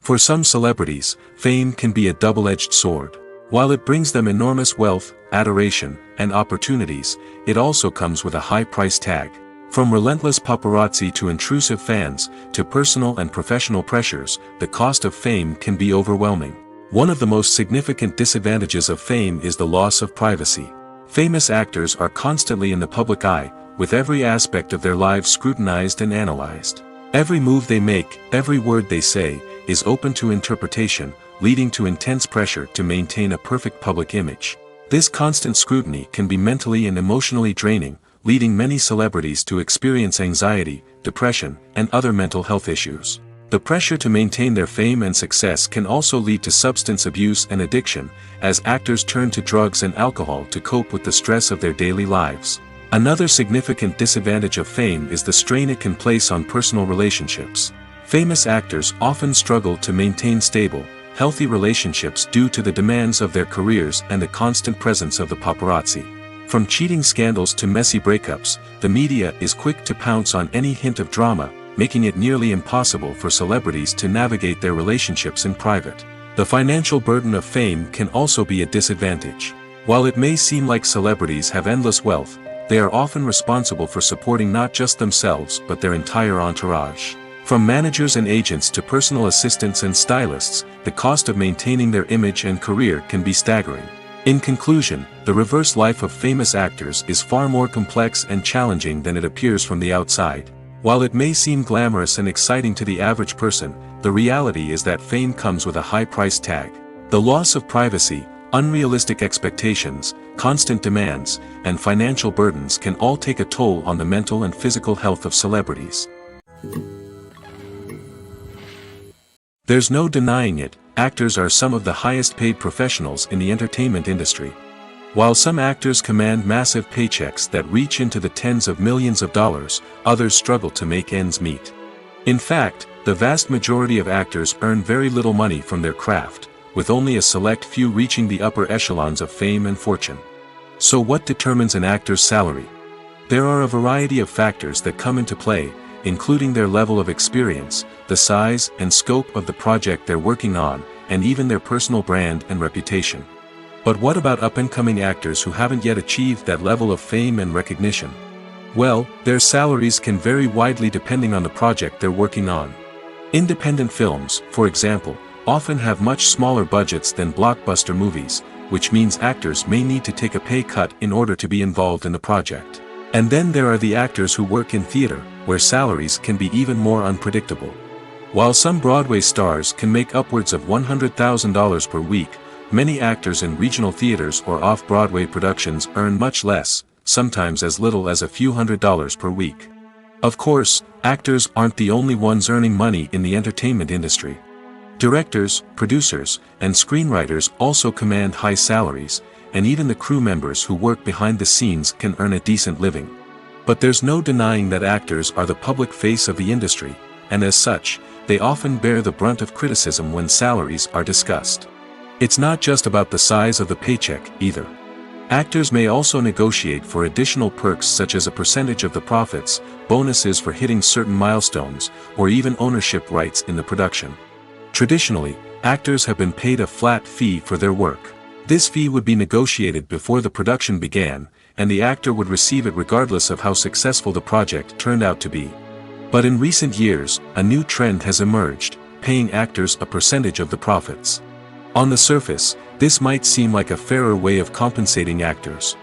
For some celebrities, fame can be a double-edged sword. While it brings them enormous wealth, adoration, and opportunities, it also comes with a high price tag. From relentless paparazzi to intrusive fans, to personal and professional pressures, the cost of fame can be overwhelming. One of the most significant disadvantages of fame is the loss of privacy. Famous actors are constantly in the public eye, with every aspect of their lives scrutinized and analyzed. Every move they make, every word they say, is open to interpretation, leading to intense pressure to maintain a perfect public image. This constant scrutiny can be mentally and emotionally draining, leading many celebrities to experience anxiety, depression, and other mental health issues. The pressure to maintain their fame and success can also lead to substance abuse and addiction, as actors turn to drugs and alcohol to cope with the stress of their daily lives. Another significant disadvantage of fame is the strain it can place on personal relationships. Famous actors often struggle to maintain stable, healthy relationships due to the demands of their careers and the constant presence of the paparazzi. From cheating scandals to messy breakups, the media is quick to pounce on any hint of drama, making it nearly impossible for celebrities to navigate their relationships in private. The financial burden of fame can also be a disadvantage. While it may seem like celebrities have endless wealth, they are often responsible for supporting not just themselves but their entire entourage. From managers and agents to personal assistants and stylists, the cost of maintaining their image and career can be staggering. In conclusion, the reverse life of famous actors is far more complex and challenging than it appears from the outside. While it may seem glamorous and exciting to the average person, the reality is that fame comes with a high price tag. The loss of privacy, unrealistic expectations, constant demands, and financial burdens can all take a toll on the mental and physical health of celebrities. There's no denying it, actors are some of the highest paid professionals in the entertainment industry. While some actors command massive paychecks that reach into the tens of millions of dollars, others struggle to make ends meet. In fact, the vast majority of actors earn very little money from their craft, with only a select few reaching the upper echelons of fame and fortune. So what determines an actor's salary? There are a variety of factors that come into play, including their level of experience, the size and scope of the project they're working on, and even their personal brand and reputation. But what about up-and-coming actors who haven't yet achieved that level of fame and recognition? Well, their salaries can vary widely depending on the project they're working on. Independent films, for example, often have much smaller budgets than blockbuster movies, which means actors may need to take a pay cut in order to be involved in the project. And then there are the actors who work in theater, where salaries can be even more unpredictable. While some Broadway stars can make upwards of $100,000 per week, many actors in regional theaters or off-Broadway productions earn much less, sometimes as little as a few $100s per week. Of course, actors aren't the only ones earning money in the entertainment industry. Directors, producers, and screenwriters also command high salaries, and even the crew members who work behind the scenes can earn a decent living. But there's no denying that actors are the public face of the industry, and as such, they often bear the brunt of criticism when salaries are discussed. It's not just about the size of the paycheck, either. Actors may also negotiate for additional perks such as a percentage of the profits, bonuses for hitting certain milestones, or even ownership rights in the production. Traditionally, actors have been paid a flat fee for their work. This fee would be negotiated before the production began, and the actor would receive it regardless of how successful the project turned out to be. But in recent years, a new trend has emerged, paying actors a percentage of the profits. On the surface, this might seem like a fairer way of compensating actors.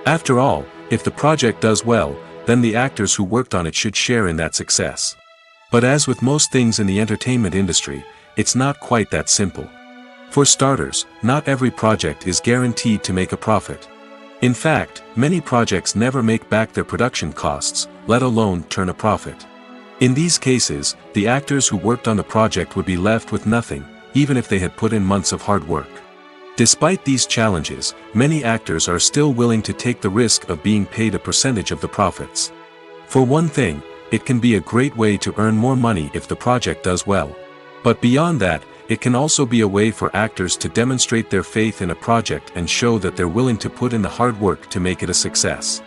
After all, if the project does well, then the actors who worked on it should share in that success. But as with most things in the entertainment industry, it's not quite that simple. For starters, not every project is guaranteed to make a profit. In fact, many projects never make back their production costs, let alone turn a profit. In these cases, the actors who worked on the project would be left with nothing, even if they had put in months of hard work. Despite these challenges, many actors are still willing to take the risk of being paid a percentage of the profits. For one thing, it can be a great way to earn more money if the project does well. But beyond that, it can also be a way for actors to demonstrate their faith in a project and show that they're willing to put in the hard work to make it a success.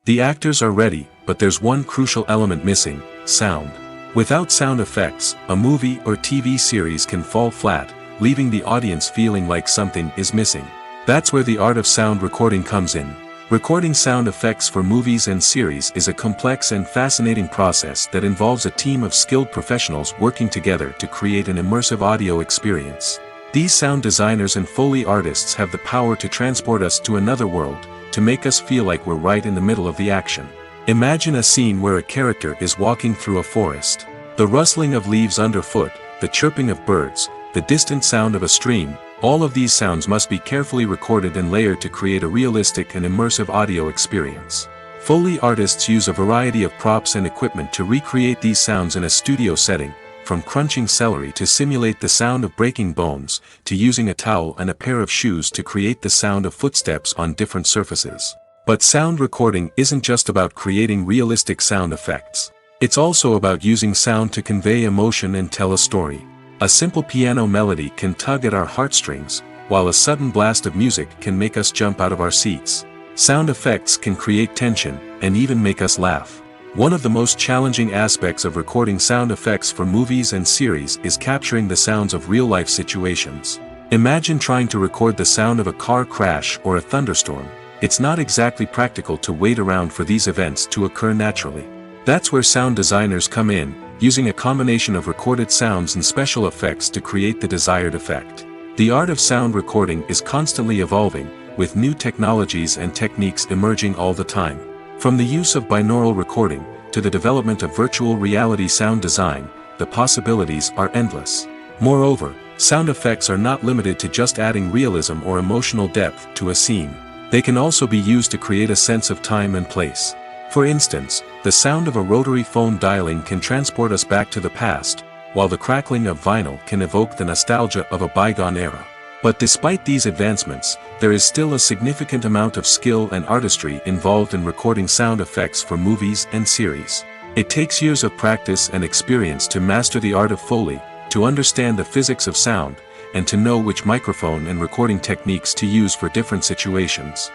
The actors are ready, but there's one crucial element missing: sound. Without sound effects, a movie or TV series can fall flat, leaving the audience feeling like something is missing. That's where the art of sound recording comes in. Recording sound effects for movies and series is a complex and fascinating process that involves a team of skilled professionals working together to create an immersive audio experience. These sound designers and Foley artists have the power to transport us to another world, to make us feel like we're right in the middle of the action. Imagine a scene where a character is walking through a forest. The rustling of leaves underfoot, the chirping of birds, the distant sound of a stream, all of these sounds must be carefully recorded and layered to create a realistic and immersive audio experience. Foley artists use a variety of props and equipment to recreate these sounds in a studio setting, from crunching celery to simulate the sound of breaking bones, to using a towel and a pair of shoes to create the sound of footsteps on different surfaces. But sound recording isn't just about creating realistic sound effects. It's also about using sound to convey emotion and tell a story. A simple piano melody can tug at our heartstrings, while a sudden blast of music can make us jump out of our seats. Sound effects can create tension, and even make us laugh. One of the most challenging aspects of recording sound effects for movies and series is capturing the sounds of real-life situations. Imagine trying to record the sound of a car crash or a thunderstorm. It's not exactly practical to wait around for these events to occur naturally. That's where sound designers come in, using a combination of recorded sounds and special effects to create the desired effect. The art of sound recording is constantly evolving, with new technologies and techniques emerging all the time. From the use of binaural recording, to the development of virtual reality sound design, the possibilities are endless. Moreover, sound effects are not limited to just adding realism or emotional depth to a scene. They can also be used to create a sense of time and place. For instance, the sound of a rotary phone dialing can transport us back to the past, while the crackling of vinyl can evoke the nostalgia of a bygone era. But despite these advancements, there is still a significant amount of skill and artistry involved in recording sound effects for movies and series. It takes years of practice and experience to master the art of Foley, to understand the physics of sound, and to know which microphone and recording techniques to use for different situations.